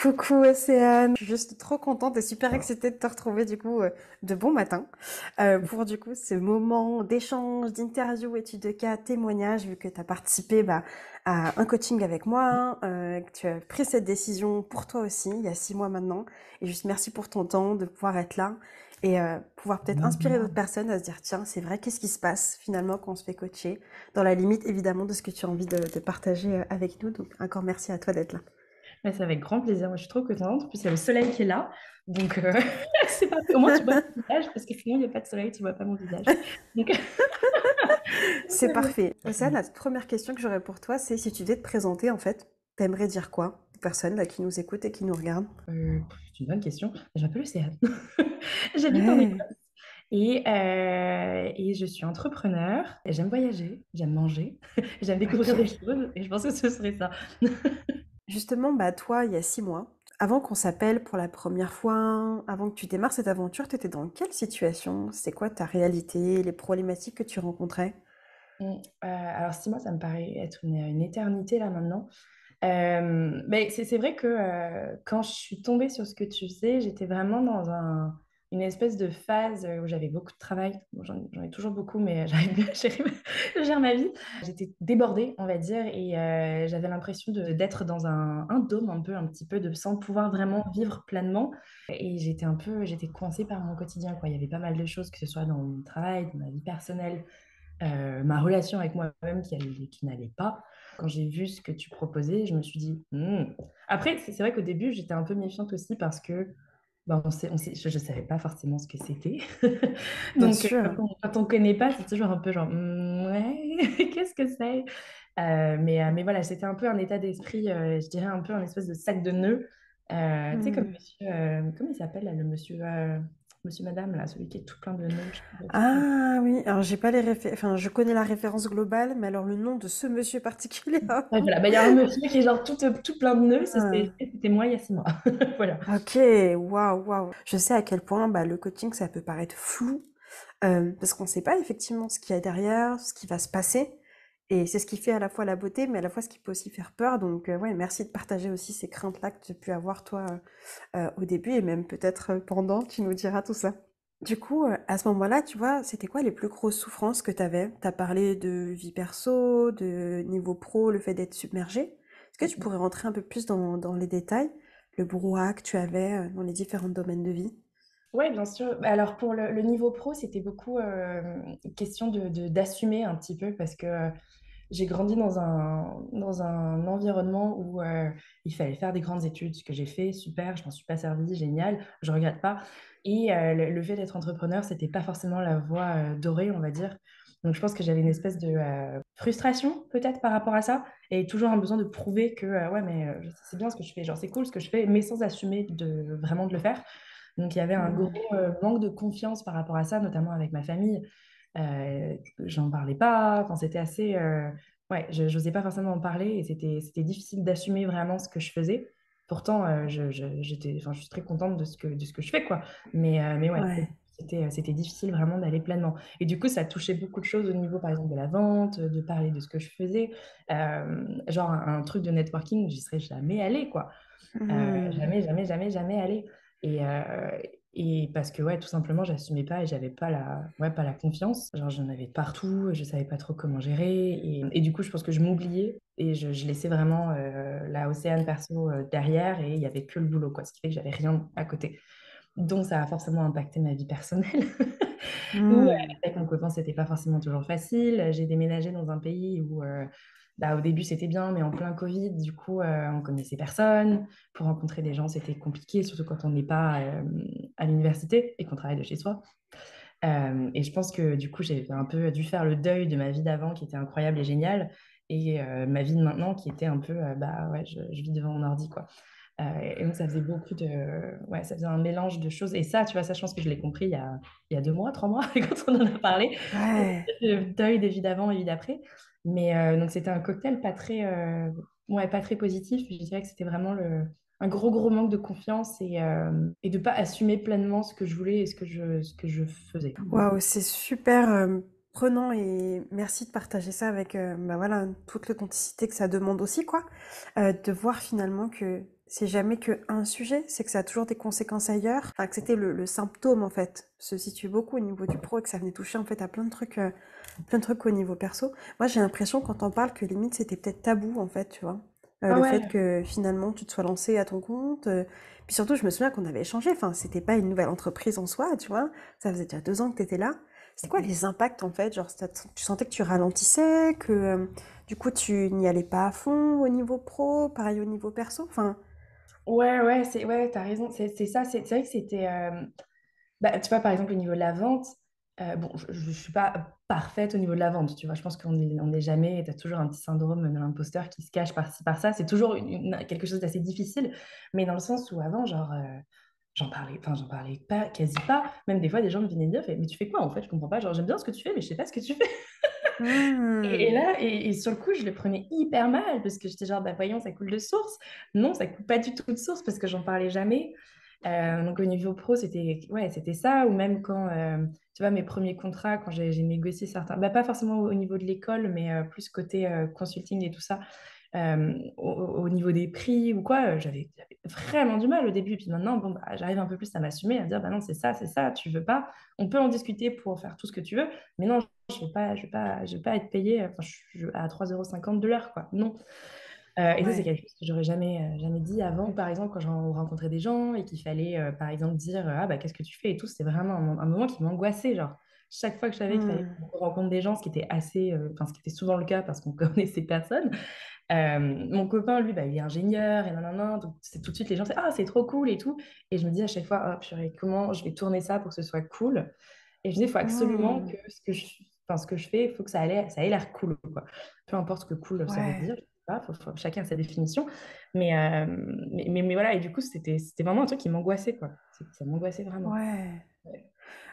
Coucou Océane, je suis juste trop contente et super excitée de te retrouver de bon matin pour ce moment d'échange, d'interview, étude de cas, témoignage vu que tu as participé à un coaching avec moi, que tu as pris cette décision pour toi aussi il y a 6 mois maintenant et juste merci pour ton temps de pouvoir être là et pouvoir peut-être inspirer d'autres personnes à se dire tiens c'est vrai qu'est-ce qui se passe finalement quand on se fait coacher dans la limite évidemment de ce que tu as envie de partager avec nous donc encore merci à toi d'être là. Mais c'est avec grand plaisir. Moi, je suis trop contente. En plus, il y a le soleil qui est là. Donc, c'est parfait. Au moins, tu vois mon visage parce que sinon, il n'y a pas de soleil, tu vois pas mon visage. Donc, C'est parfait. Ça, la première question que j'aurais pour toi, c'est si tu devais te présenter, en fait, t'aimerais dire quoi aux personnes là, qui nous écoutent et qui nous regardent? c'est une bonne question. Je m'appelle Océane. J'habite en Ouais. Écosse et je suis entrepreneur. Et j'aime voyager, j'aime manger, j'aime découvrir des Ok. choses et je pense que ce serait ça. Justement, toi, il y a 6 mois, avant qu'on s'appelle pour la première fois, avant que tu démarres cette aventure, t'étais dans quelle situation? C'est quoi ta réalité, les problématiques que tu rencontrais? Alors, 6 mois, ça me paraît être une éternité là maintenant. Mais c'est vrai que quand je suis tombée sur ce que tu faisais, j'étais vraiment dans une espèce de phase où j'avais beaucoup de travail. Bon, j'en ai toujours beaucoup, mais j'arrive bien à gérer, je gère ma vie. J'étais débordée, on va dire, et j'avais l'impression d'être dans un dôme un petit peu, sans pouvoir vraiment vivre pleinement. Et j'étais coincée par mon quotidien, quoi. Il y avait pas mal de choses, que ce soit dans mon travail, dans ma vie personnelle, ma relation avec moi-même qui n'allait pas. Quand j'ai vu ce que tu proposais, je me suis dit, hmm. Après, c'est vrai qu'au début, j'étais un peu méfiante aussi parce que je ne savais pas forcément ce que c'était. Bien Donc, sûr. quand on connaît pas, c'est toujours un peu genre, ouais, qu'est-ce que c'est? Mais voilà, c'était un peu un état d'esprit, je dirais un peu un espèce de sac de nœuds. Tu sais, comme Hmm. monsieur, comment il s'appelle là, le monsieur, monsieur, madame, là, celui qui est tout plein de nœuds. Je sais pas trop comment. Ah oui, alors j'ai pas les enfin je connais la référence globale, mais alors le nom de ce monsieur Ouais, particulièrement. voilà, bah, il y a un monsieur qui est genre tout plein de nœuds, Ah. c'était moi il y a 6 mois. Voilà. Ok, waouh, waouh. Je sais à quel point le coaching, ça peut paraître flou, parce qu'on ne sait pas effectivement ce qu'il y a derrière, ce qui va se passer. Et c'est ce qui fait à la fois la beauté, mais à la fois ce qui peut aussi faire peur. Donc, ouais, merci de partager aussi ces craintes-là que tu as pu avoir, toi, au début, et même peut-être pendant, tu nous diras tout ça. Du coup, à ce moment-là, tu vois, c'était quoi les plus grosses souffrances que tu avais? Tu as parlé de vie perso, de niveau pro, le fait d'être submergé. Est-ce que tu pourrais rentrer un peu plus dans les détails, le brouhaha que tu avais dans les différents domaines de vie? Ouais, bien sûr. Bah, alors pour le niveau pro, c'était beaucoup question d'assumer un petit peu parce que j'ai grandi dans un environnement où il fallait faire des grandes études, ce que j'ai fait, super, je m'en suis pas servie, génial, je regrette pas. Et le fait d'être entrepreneur, c'était pas forcément la voie dorée, on va dire. Donc je pense que j'avais une espèce de frustration peut-être par rapport à ça et toujours un besoin de prouver que ouais, mais c'est bien ce que je fais, genre c'est cool ce que je fais, mais sans assumer vraiment de le faire. Donc il y avait un gros Hmm. manque de confiance par rapport à ça, notamment avec ma famille. J'en parlais pas, enfin, c'était assez. Ouais, je n'osais pas forcément en parler et c'était difficile d'assumer vraiment ce que je faisais. Pourtant, je suis très contente de ce que je fais, quoi. Mais ouais, Ouais. c'était difficile vraiment d'aller pleinement. Et du coup, ça touchait beaucoup de choses au niveau, par exemple, de la vente, de parler de ce que je faisais. Genre, un truc de networking, j'y serais jamais allée, quoi. Hmm. Jamais, jamais, jamais, jamais allée. Et, et parce que, ouais, tout simplement, j'assumais pas et j'avais pas la confiance. Genre, j'en avais partout, je savais pas trop comment gérer. Et du coup, je pense que je m'oubliais et je laissais vraiment la Océane perso derrière et il y avait que le boulot, quoi. Ce qui fait que j'avais rien à côté. Donc, ça a forcément impacté ma vie personnelle. Où Hmm. avec mon copain, c'était pas forcément toujours facile. J'ai déménagé dans un pays où, au début, c'était bien, mais en plein Covid, du coup, on connaissait personne. Pour rencontrer des gens, c'était compliqué, surtout quand on n'est pas à l'université et qu'on travaille de chez soi. Et je pense que du coup, j'ai un peu dû faire le deuil de ma vie d'avant qui était incroyable et géniale et ma vie de maintenant qui était un peu, bah ouais, je vis devant mon ordi, quoi. Et donc, ça faisait beaucoup de. Ouais, ça faisait un mélange de choses. Et ça, tu vois, ça, je pense que je l'ai compris il y a 2 mois, 3 mois, quand on en a parlé. Ouais. Le deuil des vies d'avant et vies d'après. Mais donc, c'était un cocktail ouais, pas très positif. Je dirais que c'était vraiment un gros, gros manque de confiance et de ne pas assumer pleinement ce que je voulais et ce que je faisais. Waouh, c'est super prenant et merci de partager ça avec voilà toute l'authenticité que ça demande aussi quoi. De voir finalement que c'est jamais que un sujet, c'est que ça a toujours des conséquences ailleurs. Enfin, que c'était le symptôme, en fait, se situe beaucoup au niveau du pro et que ça venait toucher, en fait, à plein de trucs au niveau perso. Moi, j'ai l'impression, quand on parle, que limite, c'était peut-être tabou, en fait, tu vois. Ah Le fait ouais, que finalement, tu te sois lancé à ton compte. Puis surtout, je me souviens qu'on avait échangé. Enfin, c'était pas une nouvelle entreprise en soi, tu vois. Ça faisait déjà 2 ans que tu étais là. C'était quoi les impacts, en fait? Genre, tu sentais que tu ralentissais, que du coup, tu n'y allais pas à fond au niveau pro, pareil au niveau perso. Enfin, ouais, t'as raison. C'est ça. C'est vrai que c'était. Bah, tu vois, par exemple, au niveau de la vente, bon, je ne suis pas parfaite au niveau de la vente, tu vois. Je pense on est jamais, tu as toujours un petit syndrome de l'imposteur qui se cache par-ci, par-ça. C'est toujours quelque chose d'assez difficile, mais dans le sens où avant, genre, j'en parlais pas, quasi pas. Même des fois, des gens me venaient me dire, mais tu fais quoi en fait? Je comprends pas. Genre, j'aime bien ce que tu fais, mais je sais pas ce que tu fais. Et hmm, là, et sur le coup, je le prenais hyper mal parce que j'étais genre, bah voyons, ça coule de source. Non, ça coule pas du tout de source parce que j'en parlais jamais. Donc au niveau pro, c'était ça. Ou même quand, tu vois, mes premiers contrats, quand j'ai négocié certains, bah, pas forcément au niveau de l'école, mais plus côté consulting et tout ça, au niveau des prix ou quoi, j'avais vraiment du mal au début. Puis maintenant, bon, bah, j'arrive un peu plus à m'assumer, à dire, bah non, c'est ça, tu veux pas. On peut en discuter pour faire tout ce que tu veux, mais non, je vais pas être payé à 3,50 € de l'heure, quoi. Non. Et ça, c'est ouais, quelque chose que j'aurais jamais dit avant. Par exemple, quand j'en rencontrais des gens et qu'il fallait, par exemple, dire ah bah qu'est-ce que tu fais et tout, c'était vraiment un moment qui m'angoissait. Genre, chaque fois que je savais qu'il fallait hmm, qu'on rencontre des gens, ce qui était enfin, ce qui était souvent le cas parce qu'on connaît ces personnes. Mon copain, lui, bah, il est ingénieur et nanana, donc c'est tout de suite les gens, c'est ah, c'est trop cool et tout. Et je me dis à chaque fois, oh purée, comment je vais tourner ça pour que ce soit cool? Et je dis, il faut absolument hmm, que ce que je fais, il faut que ça ait l'air cool, quoi. Peu importe ce que cool ça veut ouais, dire, je sais pas, chacun a sa définition. Mais voilà, et du coup, c'était vraiment un truc qui m'angoissait, quoi. Ça m'angoissait vraiment. ouais. Ouais.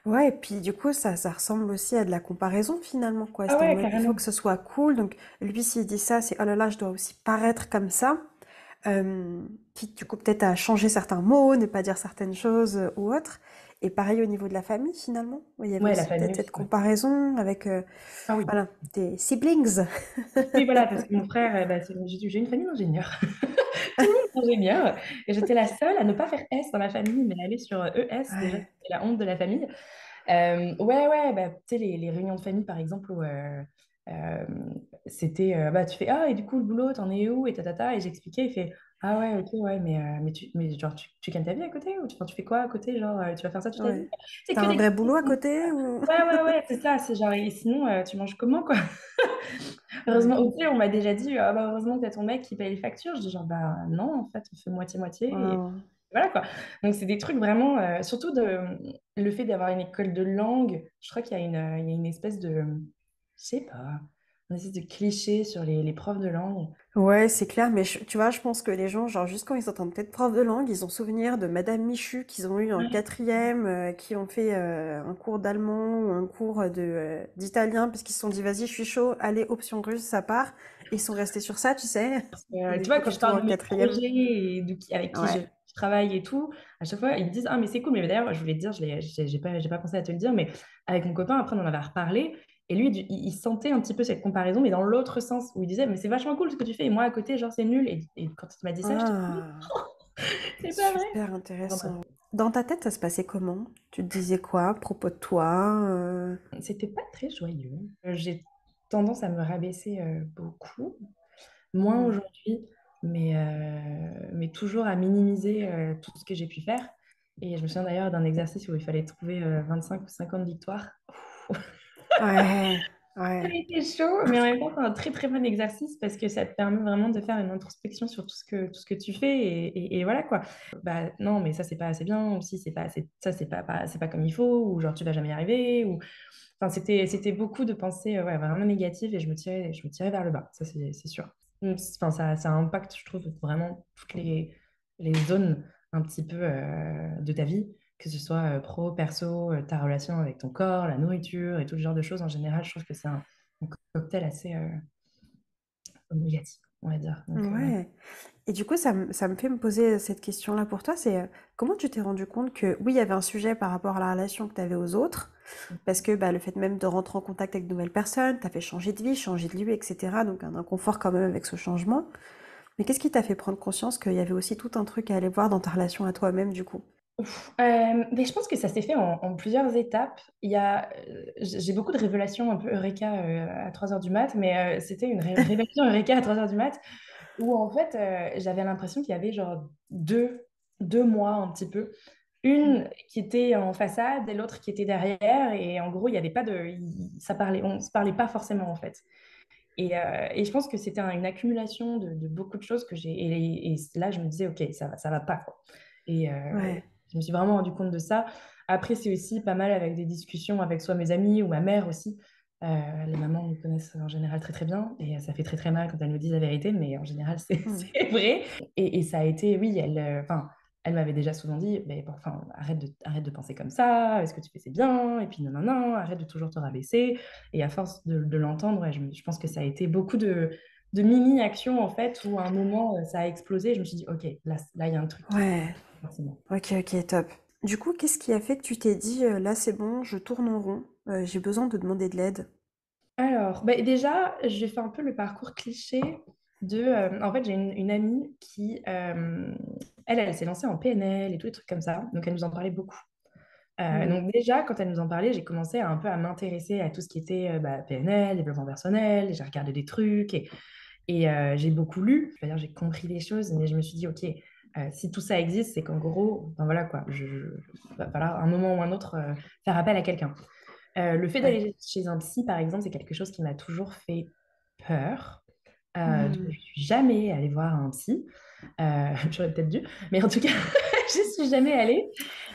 Ouais, et puis du coup, ça ressemble aussi à de la comparaison finalement, quoi. Ah C'est en ouais, mode, il faut carrément. que ce soit cool. Donc, lui, s'il dit ça, c'est, oh là là, je dois aussi paraître comme ça. Quitte du coup peut-être à changer certains mots, ne pas dire certaines choses ou autres. Et pareil au niveau de la famille finalement. Il y avait Ouais, la aussi famille peut-être aussi, cette ouais. comparaison avec, Ah oui. voilà, tes siblings. Oui, voilà, parce que mon frère, bah, j'ai une famille d'ingénieurs. Tout le monde est ingénieur. Et j'étais la seule à ne pas faire S dans la famille, mais à aller sur ES. Déjà, Ouais. c'était la honte de la famille. Ouais, bah, tu sais, les réunions de famille, par exemple, où euh, c'était, bah, tu fais, ah, et du coup, le boulot, t'en es où? Et tatata. Et j'expliquais, il fait, ah ouais, ok, ouais, mais genre, tu gagnes ta vie à côté? Ou tu fais quoi à côté? Genre, tu vas faire ça toute ta vie? Ouais. C'est T'as que un des vrai boulot à questions. côté ou... Ouais, c'est ça. C'est genre, et sinon, tu manges comment, quoi? Ouais. Heureusement, tu sais, on m'a déjà dit, ah bah, heureusement que t'as ton mec qui paye les factures. Je dis, genre, bah non, en fait, on fait moitié-moitié. Et Waouh. voilà, quoi. Donc, c'est des trucs vraiment, surtout le fait d'avoir une école de langue. Je crois qu'il y a il y a une espèce de, je sais pas, une espèce de cliché sur les profs de langue. Ouais, c'est clair, mais tu vois, je pense que les gens, genre, juste quand ils entendent peut-être prof de langue, ils ont souvenir de Madame Michu qu'ils ont eu en Ouais. quatrième, qui ont fait un cours d'allemand ou un cours d'italien, parce qu'ils se sont dit, vas-y, je suis chaud, allez, option russe, ça part. Ils sont restés sur ça, tu sais. Et Tu du vois, coup, quand tu je te retrouves parle en de mes quatrième. projets et avec qui Ouais. je travaille et tout, à chaque fois, ils me disent, ah, mais c'est cool. Mais d'ailleurs, je voulais te dire, j'ai pas pensé à te le dire, mais avec mon copain, après, on en avait reparlé. Et lui, il sentait un petit peu cette comparaison, mais dans l'autre sens, où il disait, mais c'est vachement cool ce que tu fais. Et moi, à côté, genre, c'est nul. Et quand il m'a dit ça, j'étais, Ah, c'est pas vrai. super Enfin, bref. intéressant. Dans ta tête, ça se passait comment? Tu te disais quoi à propos de toi? C'était pas très joyeux. J'ai tendance à me rabaisser beaucoup, moins Hmm. aujourd'hui, mais toujours à minimiser tout ce que j'ai pu faire. Et je me souviens d'ailleurs d'un exercice où il fallait trouver 25 ou 50 victoires. Ouais, Ça a ouais. été chaud, mais en même temps, c'est un très très bon exercice parce que ça te permet vraiment de faire une introspection sur tout ce que tu fais et voilà quoi. Bah non, mais ça c'est pas assez bien, ou si c'est pas assez, ça c'est pas comme il faut, ou genre tu vas jamais y arriver, ou enfin c'était beaucoup de pensées ouais, vraiment négatives et je me tirais vers le bas, ça c'est sûr. Enfin ça impacte, je trouve, vraiment toutes les zones un petit peu de ta vie, que ce soit pro, perso, ta relation avec ton corps, la nourriture et tout ce genre de choses. En général, je trouve que c'est un cocktail assez négatif, on va dire. Donc, ouais. Ouais. Et du coup, ça me fait me poser cette question-là pour toi, c'est comment tu t'es rendu compte que oui, il y avait un sujet par rapport à la relation que tu avais aux autres, parce que bah, le fait même de rentrer en contact avec de nouvelles personnes, t'as fait changer de vie, changer de lieu, etc. Donc un inconfort quand même avec ce changement. Mais qu'est-ce qui t'a fait prendre conscience qu'il y avait aussi tout un truc à aller voir dans ta relation à toi-même, du coup? Mais je pense que ça s'est fait en plusieurs étapes. J'ai beaucoup de révélations un peu Eureka à 3 heures du mat, mais c'était une révélation Eureka à 3 heures du mat où en fait j'avais l'impression qu'il y avait genre deux mois un petit peu. Une qui était en façade et l'autre qui était derrière. Et en gros, il y avait pas de. Ça parlait, on se parlait pas forcément en fait. Et je pense que c'était une accumulation de beaucoup de choses que j'ai. Et là, je me disais, OK, ça va pas, quoi. Et Ouais. je me suis vraiment rendu compte de ça. Après, c'est aussi pas mal avec des discussions avec soit mes amis ou ma mère aussi. Les mamans me connaissent en général très très bien et ça fait très très mal quand elles me disent la vérité, mais en général, c'est Mm. c'est vrai. Et ça a été, oui, enfin, elle m'avait déjà souvent dit, mais bon, enfin, arrête de penser comme ça, est-ce que tu fais c'est bien, et puis non, non, non, arrête de toujours te rabaisser. Et à force de l'entendre, ouais, je pense que ça a été beaucoup de mini-actions, en fait, où à un moment, ça a explosé. Je me suis dit, OK, là, il y a un truc qui se passe, Ouais. forcément. Ok, ok, top. Du coup, qu'est-ce qui a fait que tu t'es dit, là c'est bon, je tourne en rond, j'ai besoin de demander de l'aide? Alors, bah, déjà, j'ai fait un peu le parcours cliché en fait, j'ai une amie qui, elle s'est lancée en PNL et tous les trucs comme ça. Donc, elle nous en parlait beaucoup. Hmm. Donc déjà, quand elle nous en parlait, j'ai commencé un peu à m'intéresser à tout ce qui était PNL, développement personnel. J'ai regardé des trucs et j'ai beaucoup lu. Je veux dire, j'ai compris des choses, mais je me suis dit, OK, si tout ça existe, c'est qu'en gros, ben voilà quoi, va falloir un moment ou un autre faire appel à quelqu'un. Le fait Ouais. d'aller chez un psy, par exemple, c'est quelque chose qui m'a toujours fait peur. Donc Hmm. je suis jamais allée voir un psy. J'aurais peut-être dû, mais en tout cas, je suis jamais allée.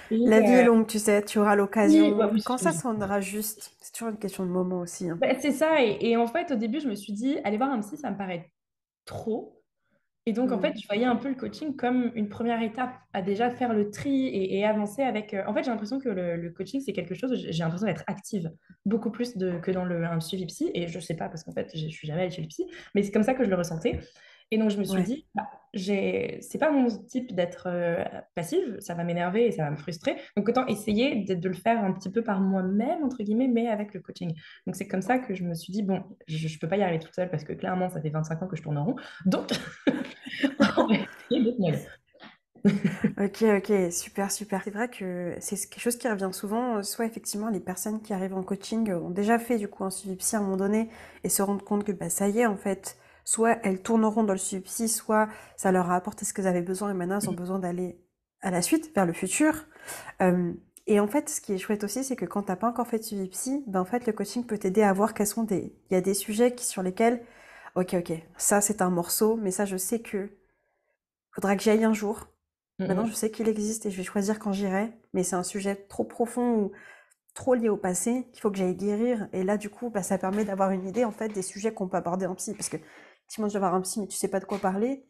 La Et vie est longue, tu sais, tu auras oui, ouais, l'occasion. oui, Quand ça oui. sonnera juste, c'est toujours une question de moment aussi, hein. Bah, c'est ça. Et en fait, au début, je me suis dit, aller voir un psy, ça me paraît trop. Et donc, en Hmm. fait, je voyais un peu le coaching comme une première étape à déjà faire le tri et avancer avec. En fait, j'ai l'impression que le coaching, c'est quelque chose, j'ai l'impression d'être active beaucoup plus que dans un suivi psy. Et je sais pas, parce qu'en fait, je suis jamais allée chez le psy, mais c'est comme ça que je le ressentais. Et donc, je me suis Ouais. dit, bah, c'est pas mon type d'être passive, ça va m'énerver et ça va me frustrer. Donc, autant essayer de le faire un petit peu par moi-même, entre guillemets, mais avec le coaching. Donc, c'est comme ça que je me suis dit, bon, je peux pas y arriver toute seule parce que clairement, ça fait 25 ans que je tourne en rond. Donc, on va essayer d'être molle. Ok, ok, super, super. C'est vrai que c'est quelque chose qui revient souvent. Soit effectivement, les personnes qui arrivent en coaching ont déjà fait du coup un suivi psy à un moment donné et se rendent compte que bah, ça y est, en fait, soit elles tourneront dans le suivi psy, soit ça leur a apporté ce qu'elles avaient besoin et maintenant elles ont besoin d'aller à la suite, vers le futur. Euh, et en fait, ce qui est chouette aussi, c'est que quand t'as pas encore fait de suivi psy, ben en fait, le coaching peut t'aider à voir quels sont il y a des sujets sur lesquels, ok, ok, ça c'est un morceau, mais ça je sais que faudra que j'y aille un jour. Maintenant, je Mhm. sais qu'il existe et je vais choisir quand j'irai, mais c'est un sujet trop profond ou trop lié au passé qu'il faut que j'aille guérir. Et là, du coup, bah, ça permet d'avoir une idée en fait des sujets qu'on peut aborder en psy, parce que si moi je vais voir un psy, mais tu sais pas de quoi parler,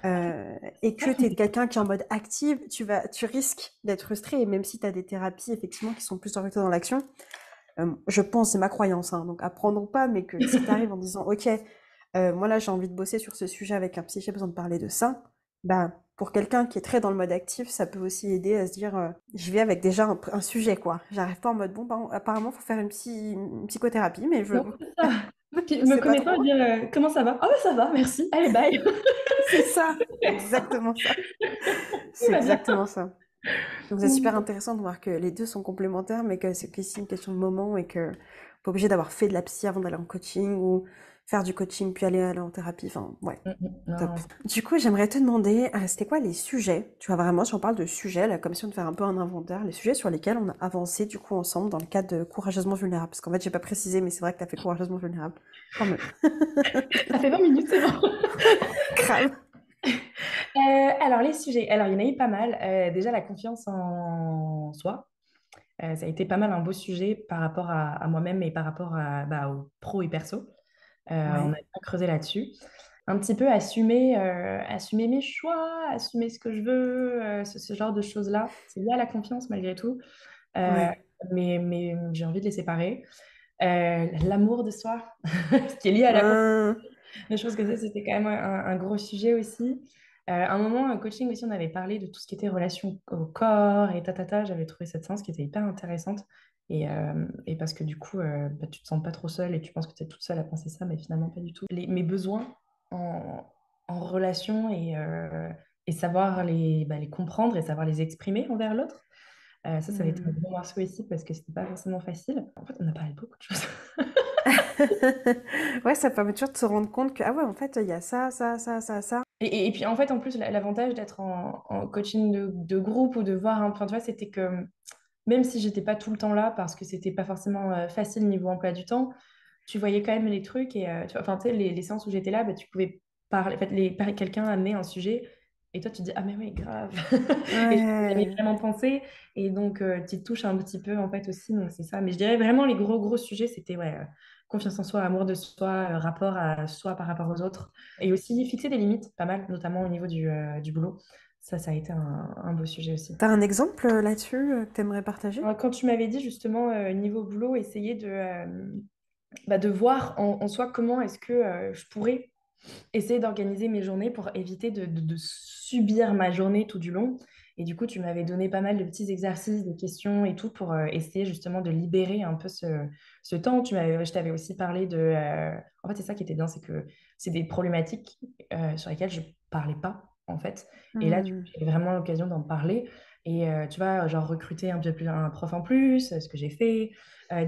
et que tu es quelqu'un qui est en mode active, tu risques d'être frustré. Et même si tu as des thérapies effectivement qui sont plus orientées dans l'action, je pense, c'est ma croyance, hein, donc apprendre ou pas, mais que si tu arrives en disant, ok, moi là j'ai envie de bosser sur ce sujet avec un psy, j'ai besoin de parler de ça, bah pour quelqu'un qui est très dans le mode actif, ça peut aussi aider à se dire, je vais avec déjà un sujet quoi. J'arrive pas en mode bon, bah, apparemment faut faire une psychothérapie, mais Non, c'est ça. Puis, je me sais pas connaissant, trop. dire comment ça va? Ah bah ça va, merci. Allez, bye. C'est ça, exactement ça. Tout C'est va bien. exactement ça. Donc c'est super intéressant de voir que les deux sont complémentaires, mais que c'est aussi une question de moment et que pas obligé d'avoir fait de la psy avant d'aller en coaching ou faire du coaching puis aller en thérapie. Enfin, ouais, top. Non, Du coup, j'aimerais te demander, c'était quoi les sujets? Tu vois vraiment, si on parle de sujets, là, comme si on devait faire un peu un inventaire, les sujets sur lesquels on a avancé du coup ensemble dans le cadre de Courageusement Vulnérable. Parce qu'en fait, j'ai pas précisé, mais c'est vrai que t'as fait Courageusement Vulnérable quand même. ça fait 20 minutes, c'est bon. Grave. Alors, les sujets. Alors, il y en a eu pas mal. Déjà, la confiance en soi. Ça a été pas mal un beau sujet par rapport à moi-même et par rapport au pro et perso. On a Ouais. bien creusé là-dessus. Un petit peu assumer mes choix, assumer ce que je veux, ce genre de choses-là. C'est lié à la confiance malgré tout. Euh, Ouais. mais j'ai envie de les séparer. L'amour de soi, ce qui est lié à la confiance. Hum, Je pense que ça, c'était quand même un gros sujet aussi. À un moment, un coaching aussi, on avait parlé de tout ce qui était relation au corps et tatata. J'avais trouvé cette séance qui était hyper intéressante. Et parce que du coup, tu te sens pas trop seule et tu penses que tu es toute seule à penser ça, mais finalement pas du tout. Mes besoins en, en relation et savoir les comprendre et savoir les exprimer envers l'autre. Ça va être un Hmm. gros morceau ici parce que c'était pas forcément facile. En fait, on a parlé de beaucoup de choses. Ouais, ça permet toujours de se rendre compte que, ah ouais, en fait, il y a ça, ça, ça, ça, ça. Et puis en fait, en plus, l'avantage d'être en coaching de groupe ou de voir un peu, tu vois, c'était que même si j'étais pas tout le temps là parce que c'était pas forcément facile niveau emploi du temps, tu voyais quand même les trucs et tu vois, enfin, tu sais, les séances où j'étais là, bah, tu pouvais parler, en fait, quelqu'un amenait un sujet et toi tu te dis, ah mais oui, grave. Et je j'avais Ouais. vraiment pensé et donc tu te touches un petit peu en fait aussi, donc c'est ça. Mais je dirais vraiment les gros sujets, c'était ouais, confiance en soi, amour de soi, rapport à soi par rapport aux autres et aussi fixer des limites, pas mal, notamment au niveau du boulot. Ça a été un beau sujet aussi. T'as un exemple là-dessus que t'aimerais partager? Quand tu m'avais dit justement niveau boulot, essayer de voir en soi comment est-ce que je pourrais essayer d'organiser mes journées pour éviter de subir ma journée tout du long. Et du coup, tu m'avais donné pas mal de petits exercices, des questions et tout pour essayer justement de libérer un peu ce temps. Je t'avais aussi parlé En fait, c'est ça qui était bien, c'est que c'est des problématiques sur lesquelles je parlais pas, en fait. Et là, Hmm. j'ai vraiment l'occasion d'en parler. Et tu vois, genre recruter un peu plus un prof en plus, ce que j'ai fait,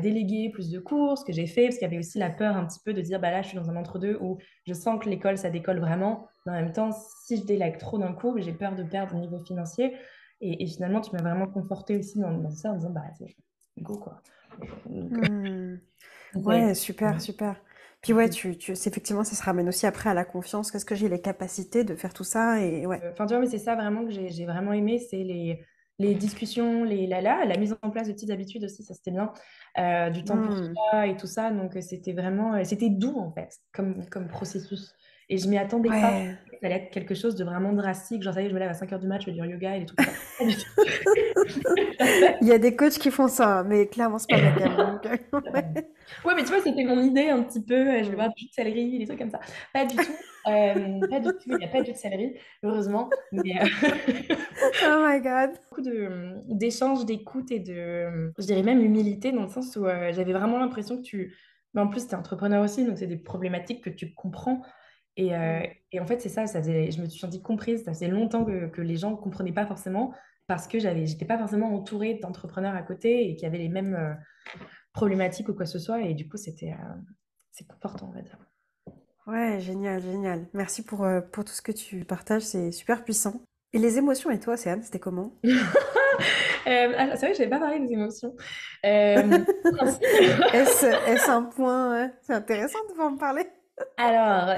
déléguer plus de cours, ce que j'ai fait, parce qu'il y avait aussi la peur un petit peu de dire, bah là, je suis dans un entre-deux où je sens que l'école, ça décolle vraiment. Mais en même temps, si je délègue trop d'un coup, j'ai peur de perdre au niveau financier. Et finalement, tu m'as vraiment conforté aussi dans ça en disant, bah, c'est go, quoi. Donc, Hmm. ça a été, Ouais, super, super. Puis ouais, effectivement, ça se ramène aussi après à la confiance. Qu'est-ce que j'ai les capacités de faire tout ça? Et ouais. Enfin, tu vois, mais c'est ça vraiment que j'ai vraiment aimé, c'est les discussions, la mise en place de petites habitudes aussi, ça c'était bien, du temps pour Hmm. soi et tout ça. Donc, c'était vraiment, c'était doux en fait, comme processus. Et je m'y attendais pas. Je Ouais. pensais que ça allait être quelque chose de vraiment drastique. Genre, ça y est, je me lève à 5 heures du match, je fais du yoga et des trucs comme ça. Pas du tout. Il y a des coachs qui font ça, mais clairement, c'est pas ma came. Donc, ouais. Ouais, mais tu vois, c'était mon idée un petit peu. Je vais Hmm. voir du jus de céleri, des trucs comme ça. Pas du tout. Pas du tout. Il n'y a pas de jus de céleri, heureusement. Mais Oh my God. beaucoup d'échanges, d'écoute et je dirais même humilité, dans le sens où j'avais vraiment l'impression que mais en plus, tu es entrepreneur aussi, donc c'est des problématiques que tu comprends. Et, euh, Hmm. et en fait, c'est ça, je me suis sentie comprise. Ça faisait longtemps que les gens ne comprenaient pas forcément parce que j'étais pas forcément entourée d'entrepreneurs à côté et qui avaient les mêmes problématiques ou quoi que ce soit. Et du coup, c'est confortant, on va dire. Ouais, génial, génial. Merci pour tout ce que tu partages, c'est super puissant. Et les émotions, et toi, Océane, c'était comment? C'est vrai que je n'avais pas parlé des émotions. Principe. Est-ce un point, ouais, c'est intéressant de pouvoir en parler. Alors,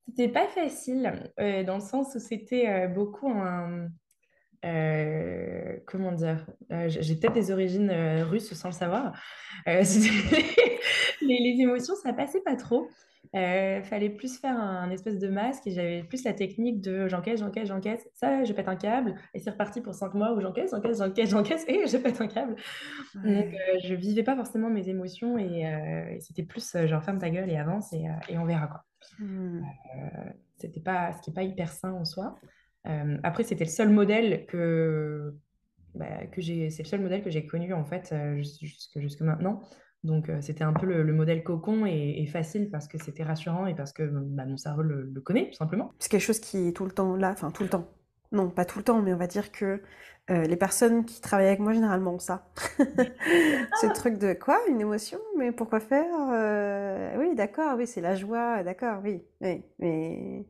c'était pas facile dans le sens où c'était beaucoup comment dire, j'ai peut-être des origines russes sans le savoir. Les émotions, ça passait pas trop. Fallait plus faire un espèce de masque et j'avais plus la technique de j'encaisse, ça, je pète un câble et c'est reparti pour 5 mois où j'encaisse et je pète un câble. Donc, Ouais. je vivais pas forcément mes émotions et c'était plus genre ferme ta gueule et avance et on verra quoi. Hmm. C'était pas, ce qui est pas hyper sain en soi. Après, c'était le seul modèle c'est le seul modèle que j'ai connu en fait jusque maintenant. Donc, c'était un peu le modèle cocon et facile parce que c'était rassurant et parce que bah, mon cerveau le connaît tout simplement. C'est quelque chose qui est tout le temps là, enfin tout le temps. Non, pas tout le temps, mais on va dire que les personnes qui travaillent avec moi généralement ont ça. Ce truc de quoi? Une émotion? Mais pourquoi faire? Oui, d'accord, oui, c'est la joie, d'accord, oui, oui, mais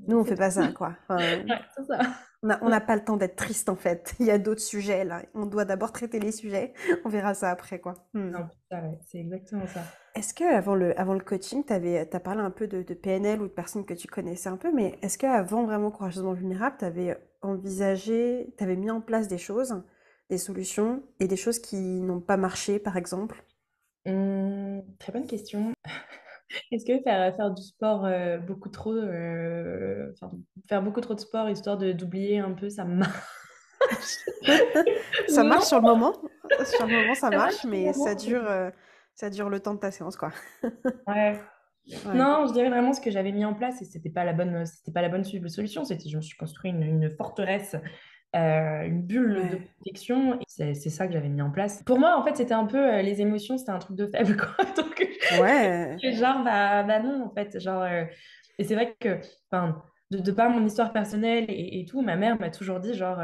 nous on C'est fait pas ça, quoi. Enfin, ouais, c'est ça. on n'a pas le temps d'être triste en fait. Il y a d'autres sujets là. On doit d'abord traiter les sujets. On verra ça après, quoi. Hmm. Non, ça, ouais, c'est exactement ça. Est-ce que avant le coaching, t'as parlé un peu de PNL ou de personnes que tu connaissais un peu, mais est-ce qu'avant vraiment Courageusement Vulnérable, t'avais envisagé, t'avais mis en place des choses, des solutions et des choses qui n'ont pas marché, par exemple? Très bonne question. Est-ce que faire du sport beaucoup trop, enfin, faire beaucoup trop de sport histoire d'oublier un peu, ça marche? Ça Non, marche sur le moment. Sur le moment, ça ça marche marche, mais vraiment. ça dure le temps de ta séance, quoi. Ouais. Ouais. Non, je dirais vraiment ce que j'avais mis en place et c'était pas la bonne solution. Je me suis construit une forteresse, une bulle de Ouais. protection. Et c'est ça que j'avais mis en place. Pour moi, en fait, c'était un peu les émotions, c'était un truc de faible, quoi. Donc, Ouais. genre, bah non, en fait, genre. Et c'est vrai que, enfin, de par mon histoire personnelle et tout, ma mère m'a toujours dit, genre,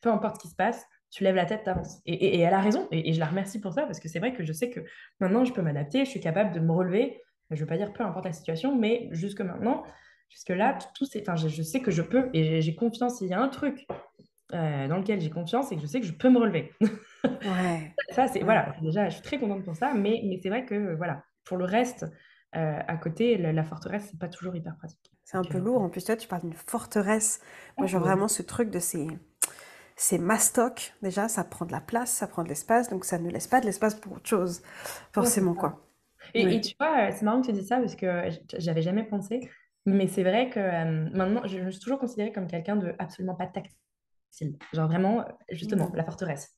peu importe ce qui se passe, tu lèves la tête, t'avances. Et elle a raison, et je la remercie pour ça, parce que c'est vrai que je sais que maintenant, je peux m'adapter, je suis capable de me relever. Je ne veux pas dire peu importe la situation, mais jusque maintenant, jusque-là, tout c'est, enfin, je sais que je peux, et j'ai confiance. Il y a un truc dans lequel j'ai confiance, et que je sais que je peux me relever. Ouais, Ça, c'est, ouais. voilà, déjà, je suis très contente pour ça, mais c'est vrai que, voilà, pour le reste, à côté, la forteresse, c'est pas toujours hyper pratique. C'est un peu lourd. En plus, toi, tu parles d'une forteresse. Moi, genre vraiment ce truc de ces mastocs, déjà, ça prend de la place, ça prend de l'espace, donc ça ne laisse pas de l'espace pour autre chose, Ouais, c'est forcément, ça. quoi. Et Ouais. tu vois, c'est marrant que tu dis ça parce que j'avais jamais pensé, mais c'est vrai que maintenant, je me suis toujours considérée comme quelqu'un de absolument pas tactile. Genre vraiment, justement, Mm. la forteresse.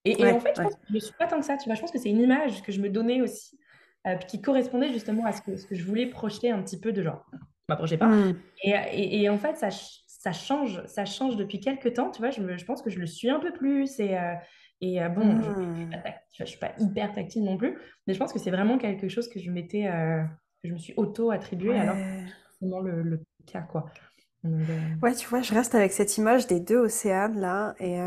Et en Ouais, fait, je pense ouais. que je ne suis pas tant que ça, tu vois. Je pense que c'est une image que je me donnais aussi, puis qui correspondait justement à ce que je voulais projeter un petit peu de genre, m'approchez pas. Mm. Et en fait, ça change depuis quelques temps, tu vois. Je pense que je le suis un peu plus. Bon, Mm. je suis pas hyper tactile non plus, mais je pense que c'est vraiment quelque chose que que je me suis auto-attribué alors que Ouais. c'est forcément le cas, quoi. Donc, Ouais, tu vois, je reste avec cette image des deux océans là, et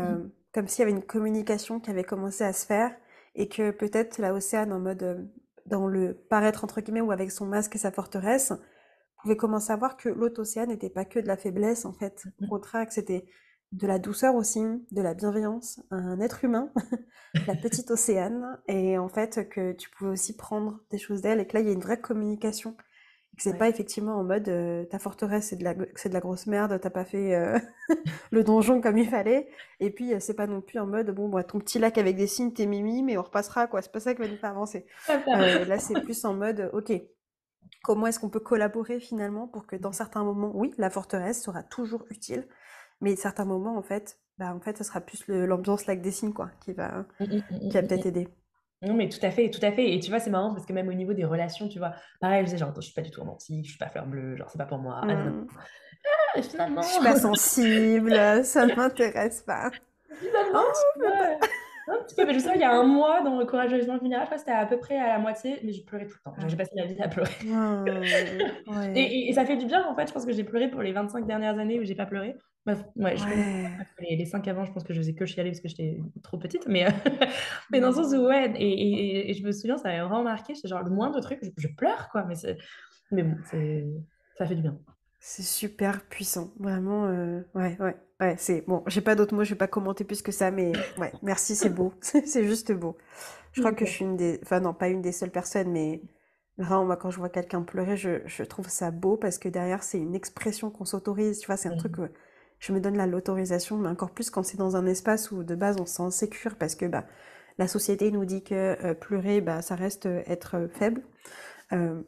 comme s'il y avait une communication qui avait commencé à se faire, et que peut-être la Océane en mode dans le paraître entre guillemets ou avec son masque et sa forteresse, pouvait commencer à voir que l'autre océan n'était pas que de la faiblesse en fait, au contraire que c'était de la douceur aussi, de la bienveillance, un être humain, la petite Océane, et en fait que tu pouvais aussi prendre des choses d'elle, et que là il y a une vraie communication. Que c'est ouais. pas effectivement en mode ta forteresse c'est de la grosse merde, t'as pas fait le donjon comme il fallait. Et puis c'est pas non plus en mode bon bah ton petit lac avec des signes t'es mimi mais on repassera quoi. C'est pas ça qui va nous faire avancer. C'est ça. Là c'est plus en mode ok, comment est-ce qu'on peut collaborer finalement pour que dans certains moments, oui, la forteresse sera toujours utile, mais certains moments en fait, bah en fait ça sera plus l'ambiance lac des signes quoi Mm, mm, qui va mm, mm, peut-être mm. aider. Non, mais tout à fait, tout à fait. Et tu vois, c'est marrant parce que même au niveau des relations, tu vois, pareil, je disais genre, je suis pas du tout romantique, je suis pas fleur bleue, genre, c'est pas pour moi. Ah, non, non. Hmm. Ah, Je finalement, suis pas sensible, ça m'intéresse pas. finalement, Oh, tu vois, un petit peu. Mais je sais, il y a un mois dans Courageusement Vulnérable, je crois que c'était à peu près à la moitié, mais j'ai pleuré tout le temps. Genre, j'ai passé la vie à pleurer. ouais, Et ça fait du bien, en fait. Je pense que j'ai pleuré pour les 25 dernières années où j'ai pas pleuré. Bah, ouais, je comprends. ouais. Les 5 avant, je pense que je faisais que chialer parce que j'étais trop petite. Mais, mais dans le sens où, Hmm. ouais, et je me souviens, ça m'avait vraiment marqué. C'est genre le moindre truc, je pleure, quoi. Mais bon, ça fait du bien. C'est super puissant, vraiment. Ouais, ouais, ouais. C'est bon. J'ai pas d'autres mots. Je vais pas commenter plus que ça, mais ouais. Merci, c'est beau. C'est juste beau. Je crois que je suis une des, enfin non, pas une des seules personnes, mais vraiment moi quand je vois quelqu'un pleurer, je trouve ça beau parce que derrière c'est une expression qu'on s'autorise. Tu vois, c'est un truc que je me donne là l'autorisation, mais encore plus quand c'est dans un espace où de base on se sent sécure parce que bah la société nous dit que pleurer, bah ça reste être faible. Euh,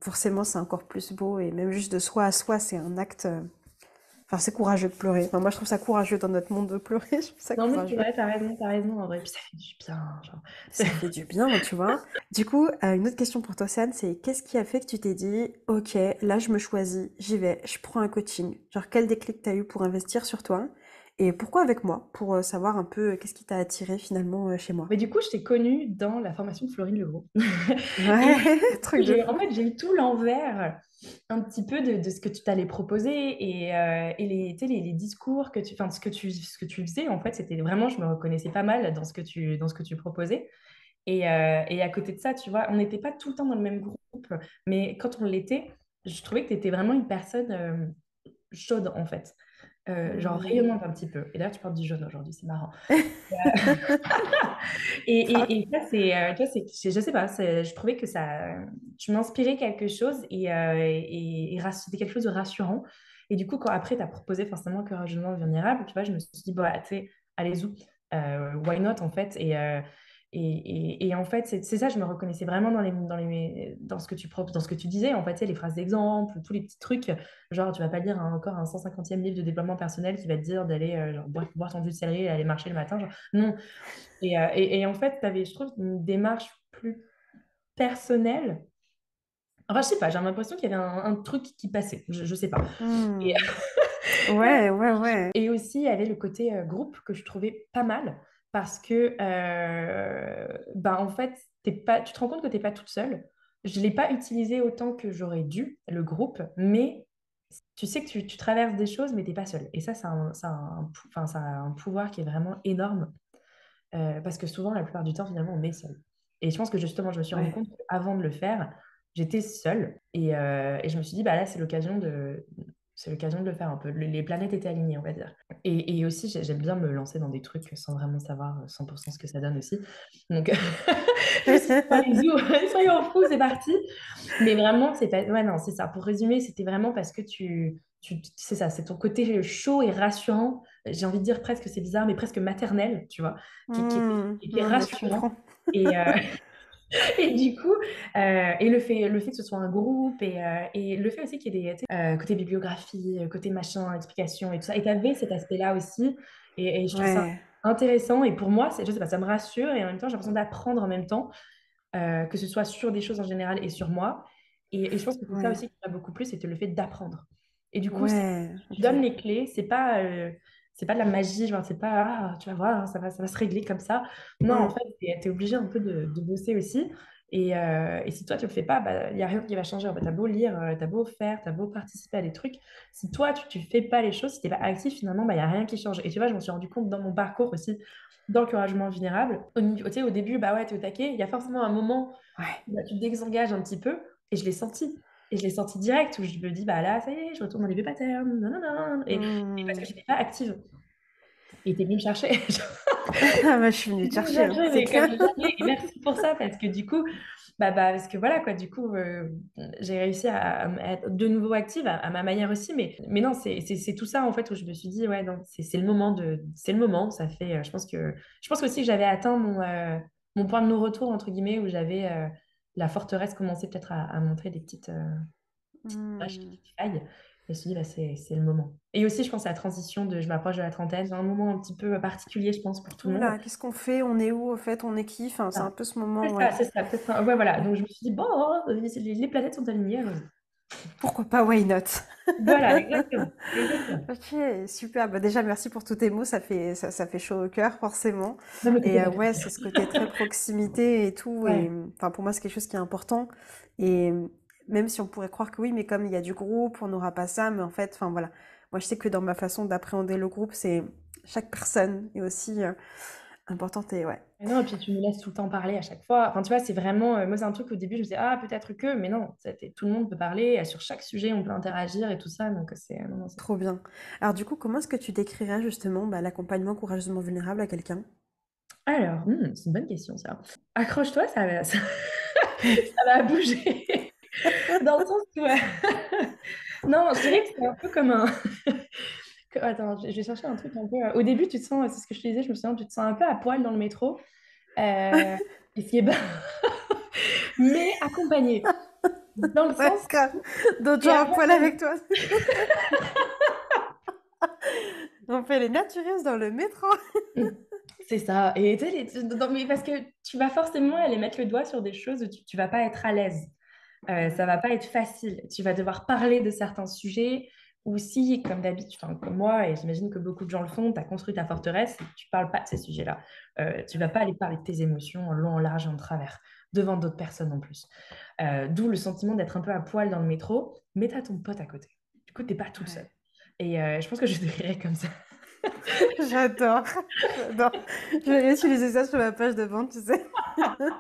Forcément, c'est encore plus beau et même juste de soi à soi, c'est un acte. Enfin, c'est courageux de pleurer. Enfin, moi, je trouve ça courageux dans notre monde de pleurer. Je trouve ça Non, mais c'est courageux. vrai, t'as raison, en vrai. Puis ça fait du bien, genre. Ça fait du bien, tu vois. Du coup, une autre question pour toi, Sian, c'est qu'est-ce qui a fait que tu t'es dit, ok, là, je me choisis, j'y vais, je prends un coaching. Genre, quel déclic t'as eu pour investir sur toi? Et pourquoi avec moi? Pour savoir un peu qu'est-ce qui t'a attiré finalement chez moi. Mais du coup, je t'ai connue dans la formation de Florine Legros. Et Ouais, truc de en fou. fait, j'ai eu tout l'envers un petit peu de ce que tu t'allais proposer et tu sais, les discours que enfin, ce que tu faisais, en fait, c'était vraiment, je me reconnaissais pas mal dans ce que tu proposais. Et à côté de ça, tu vois, on n'était pas tout le temps dans le même groupe, mais quand on l'était, je trouvais que tu étais vraiment une personne chaude, en fait. Genre Hmm. rayonnante un petit peu. Et d'ailleurs, tu portes du jaune aujourd'hui, c'est marrant. Grave. Et ça, tu vois, je sais pas, je trouvais que ça, tu m'inspirais quelque chose c'était quelque chose de rassurant. Et du coup, quand après, tu as proposé forcément Courageusement Vulnérable, tu vois, je me suis dit, bah, tu sais, allez-y, why not, en fait. Et en fait, c'est ça, je me reconnaissais vraiment dans ce que dans ce que tu disais, en fait, tu sais, les phrases d'exemple, tous les petits trucs. Genre, tu vas pas lire encore un 150e livre de développement personnel qui va te dire d'aller genre, boire ton jus de céleri et aller marcher le matin. Genre, non, et en fait, tu avais, je trouve, une démarche plus personnelle. Enfin, je sais pas, j'ai l'impression qu'il y avait un truc qui passait. Je sais pas. Et, Hmm. Ouais, ouais, ouais. et aussi, il y avait le côté groupe que je trouvais pas mal parce que, bah, en fait, tu te rends compte que t'es pas toute seule. je ne l'ai pas utilisé autant que j'aurais dû, le groupe, mais tu sais que tu traverses des choses, mais tu n'es pas seul. Et enfin, ça a un pouvoir qui est vraiment énorme, parce que souvent, la plupart du temps, finalement, on est seul. Et je pense que justement, je me suis rendu Ouais, compte qu'avant de le faire, j'étais seule. Et je me suis dit, bah là, c'est l'occasion de le faire un peu. Les planètes étaient alignées, on va dire. Et aussi, j'aime bien me lancer dans des trucs sans vraiment savoir 100% ce que ça donne aussi. Donc, je me suis dit, bon, allez, soyons fous, c'est parti. Mais vraiment, c'est pas... Ouais, non, c'est ça. Pour résumer, c'était vraiment parce que c'est ça, c'est ton côté chaud et rassurant. J'ai envie de dire presque, c'est bizarre, mais presque maternel, tu vois, qui est non, mais je rassurant. comprends. Et, et du coup, et le fait que ce soit un groupe et le fait aussi qu'il y ait des, tu sais, côté bibliographie, côté machin, explication et tout ça. Et tu avais cet aspect-là aussi. Et je trouve ça Ouais, intéressant. Et pour moi, je sais pas, ça me rassure. Et en même temps, j'ai l'impression d'apprendre en même temps, que ce soit sur des choses en général et sur moi. Et je pense que c'est ça ouais, aussi qui m'a beaucoup plu, c'était le fait d'apprendre. Et du coup, ouais, tu ok. donnes les clés, c'est pas de la magie, genre, c'est pas, ah, tu vas voir, hein, ça va se régler comme ça. Non, en Mm, fait, tu es obligé un peu de bosser aussi. Et si toi, tu le fais pas, bah, il n'y a rien qui va changer. En fait, tu as beau lire, tu as beau faire, tu as beau participer à des trucs. Si toi, tu fais pas les choses, si tu n'es pas actif, finalement, bah, il n'y a rien qui change. Et tu vois, je m'en suis rendu compte dans mon parcours aussi d'encouragement vulnérable. Tu sais, au début, bah ouais, tu es au taquet. Il y a forcément un moment ouais, où bah, tu te désengages un petit peu. Et je l'ai senti. Et je l'ai senti direct, où je me dis, bah là, ça y est, je retourne dans les vieux patterns. Non, non, non. Et parce que je mm. n'étais pas active. Et t'es venu me chercher. Ah bah, je suis venue T'es te venu me chercher, hein, chercher, c'est mais comme clair. jamais. Et merci pour ça, parce que du coup, parce que voilà, quoi, du coup, j'ai réussi à être de nouveau active à ma manière aussi. Mais non, c'est tout ça, en fait, où je me suis dit, ouais, non, c'est le moment c'est le moment. Ça fait, je pense aussi que j'avais atteint mon point de non-retour, entre guillemets, où j'avais, la forteresse commençait peut-être à montrer des petites brèches, des Mm. petites failles. Et je me suis dit, bah, c'est le moment. Et aussi, je pense à la transition je m'approche de la trentaine. C'est un moment un petit peu particulier, je pense, pour tout le monde. Oula, qu'est-ce qu'on fait? On est où, au fait? On est qui? Enfin, c'est un Ah, peu ce c'est moment, ça, ouais. c'est ça. Peut-être ouais, voilà. Ouais. Donc, je me suis dit, bon, les planètes sont alignées, allons-y. Pourquoi pas, why not? Voilà, exactement. Exactement. Ok, super. Bah déjà, merci pour tous tes mots, ça fait chaud au cœur, forcément. Non, mais t'étais Et pas toute ouais, c'est ce côté très seule. proximité et tout. Et Ouais. enfin, pour moi, c'est quelque chose qui est important. Et même si on pourrait croire que oui, mais comme il y a du groupe, on n'aura pas ça. Mais en fait, enfin voilà. Moi, je sais que dans ma façon d'appréhender le groupe, c'est chaque personne est aussi importante. Et ouais. Et non, et puis tu nous laisses tout le temps parler à chaque fois. Enfin, tu vois, c'est vraiment. Moi, c'est un truc au début, je me disais, ah, peut-être que, mais non, tout le monde peut parler. Sur chaque sujet, on peut interagir et tout ça. Donc, non, non, Trop bien. Alors du coup, comment est-ce que tu décrirais justement bah, l'accompagnement courageusement vulnérable à quelqu'un? Alors, c'est une bonne question, ça. Accroche-toi, ça va bouger. Dans le sens où, non, je dirais que c'est un peu comme un. Attends, je vais chercher un truc un peu. Au début, tu te sens, c'est ce que je te disais, je me souviens, tu te sens un peu à poil dans le métro. Euh, et ce qui est bien, mais accompagné. Dans le Ouais, sens grave. où D'autres t'es gens à poil accompagné. avec toi. On fait les natureuses dans le métro. C'est ça. Et tu sais, mais parce que tu vas forcément aller mettre le doigt sur des choses où tu vas pas être à l'aise. Ça va pas être facile. Tu vas devoir parler de certains sujets ou si, comme d'habitude, enfin, comme moi, et j'imagine que beaucoup de gens le font, tu as construit ta forteresse et tu parles pas de ces sujets-là. Tu vas pas aller parler de tes émotions en long, en large et en travers, devant d'autres personnes en plus. D'où le sentiment d'être un peu à poil dans le métro, mais tu as ton pote à côté. Du coup, tu n'es pas toute seule. Ouais. Et je pense que je devrais comme ça. J'adore. J'adore. Je vais utiliser ça sur ma page de vente, tu sais.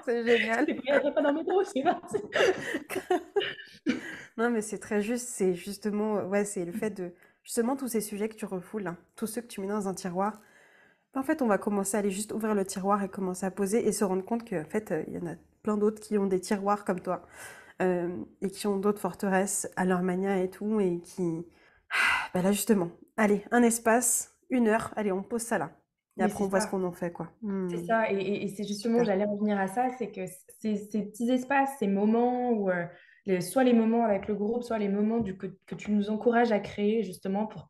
C'est génial. T'es prêt à pas dans le métro, c'est parti. Non, mais c'est très juste. C'est justement, ouais, c'est le fait de, justement, tous ces sujets que tu refoules, là, tous ceux que tu mets dans un tiroir. En fait, on va commencer à aller juste ouvrir le tiroir et commencer à poser et se rendre compte qu'en fait, il y en a plein d'autres qui ont des tiroirs comme toi et qui ont d'autres forteresses à leur manière et tout et qui, bah là justement, allez, un espace, 1 heure, allez, on pose ça là. Et Mais après, c'est on voit ce ça. qu'on en fait, quoi. C'est ça, et c'est justement, Super. j'allais revenir à ça, c'est que ces petits espaces, ces moments où, soit les moments avec le groupe, soit les moments que tu nous encourages à créer justement pour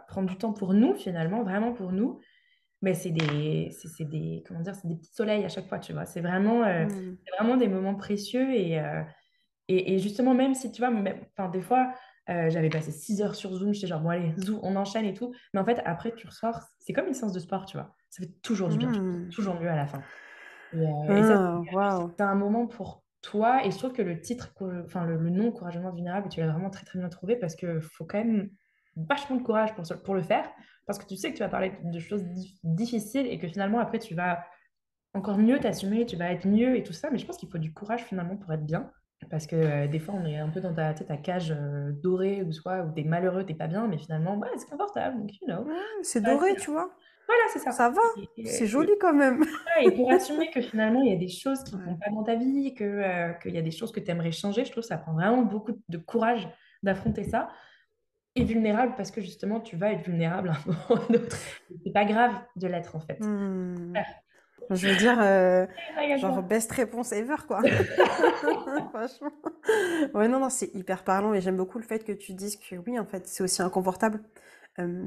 prendre du temps pour nous, finalement, vraiment pour nous, mais comment dire, c'est des petits soleils à chaque fois, tu vois. Hmm. C'est vraiment des moments précieux et justement, même si, tu vois, enfin, des fois, j'avais passé 6 heures sur Zoom, j'étais genre, bon, allez, Zoom, on enchaîne et tout. Mais en fait, après, tu ressors, c'est comme une séance de sport, tu vois. Ça fait toujours du bien, tu te sens Hmm. toujours mieux à la fin. Et ça, Ah, waouh. c'est un moment pour toi. Et je trouve que le titre, enfin le nom Courageusement vulnérable, tu l'as vraiment très très bien trouvé parce que faut quand même vachement de courage pour le faire. Parce que tu sais que tu vas parler de choses difficiles et que finalement après tu vas encore mieux t'assumer, tu vas être mieux et tout ça. Mais je pense qu'il faut du courage finalement pour être bien. Parce que des fois, on est un peu dans ta cage dorée ou soit où t'es malheureux, t'es pas bien, mais finalement, ouais, c'est confortable. Donc, Ouais, c'est voilà, doré, tu vois. c'est ça. Ça va, Et, c'est et- joli et- quand même. ouais, et pour assumer que finalement, il y a des choses qui ne vont Ouais. pas dans ta vie, qu'il y a des choses que tu aimerais changer, je trouve que ça prend vraiment beaucoup de courage d'affronter ça. Et vulnérable parce que justement, tu vas être vulnérable à un moment ou à un autre. C'est pas grave de l'être en fait. Hmm. Je veux dire, genre best réponse ever, quoi. Franchement. Ouais, non, non, c'est hyper parlant et j'aime beaucoup le fait que tu dises que oui, en fait, c'est aussi inconfortable.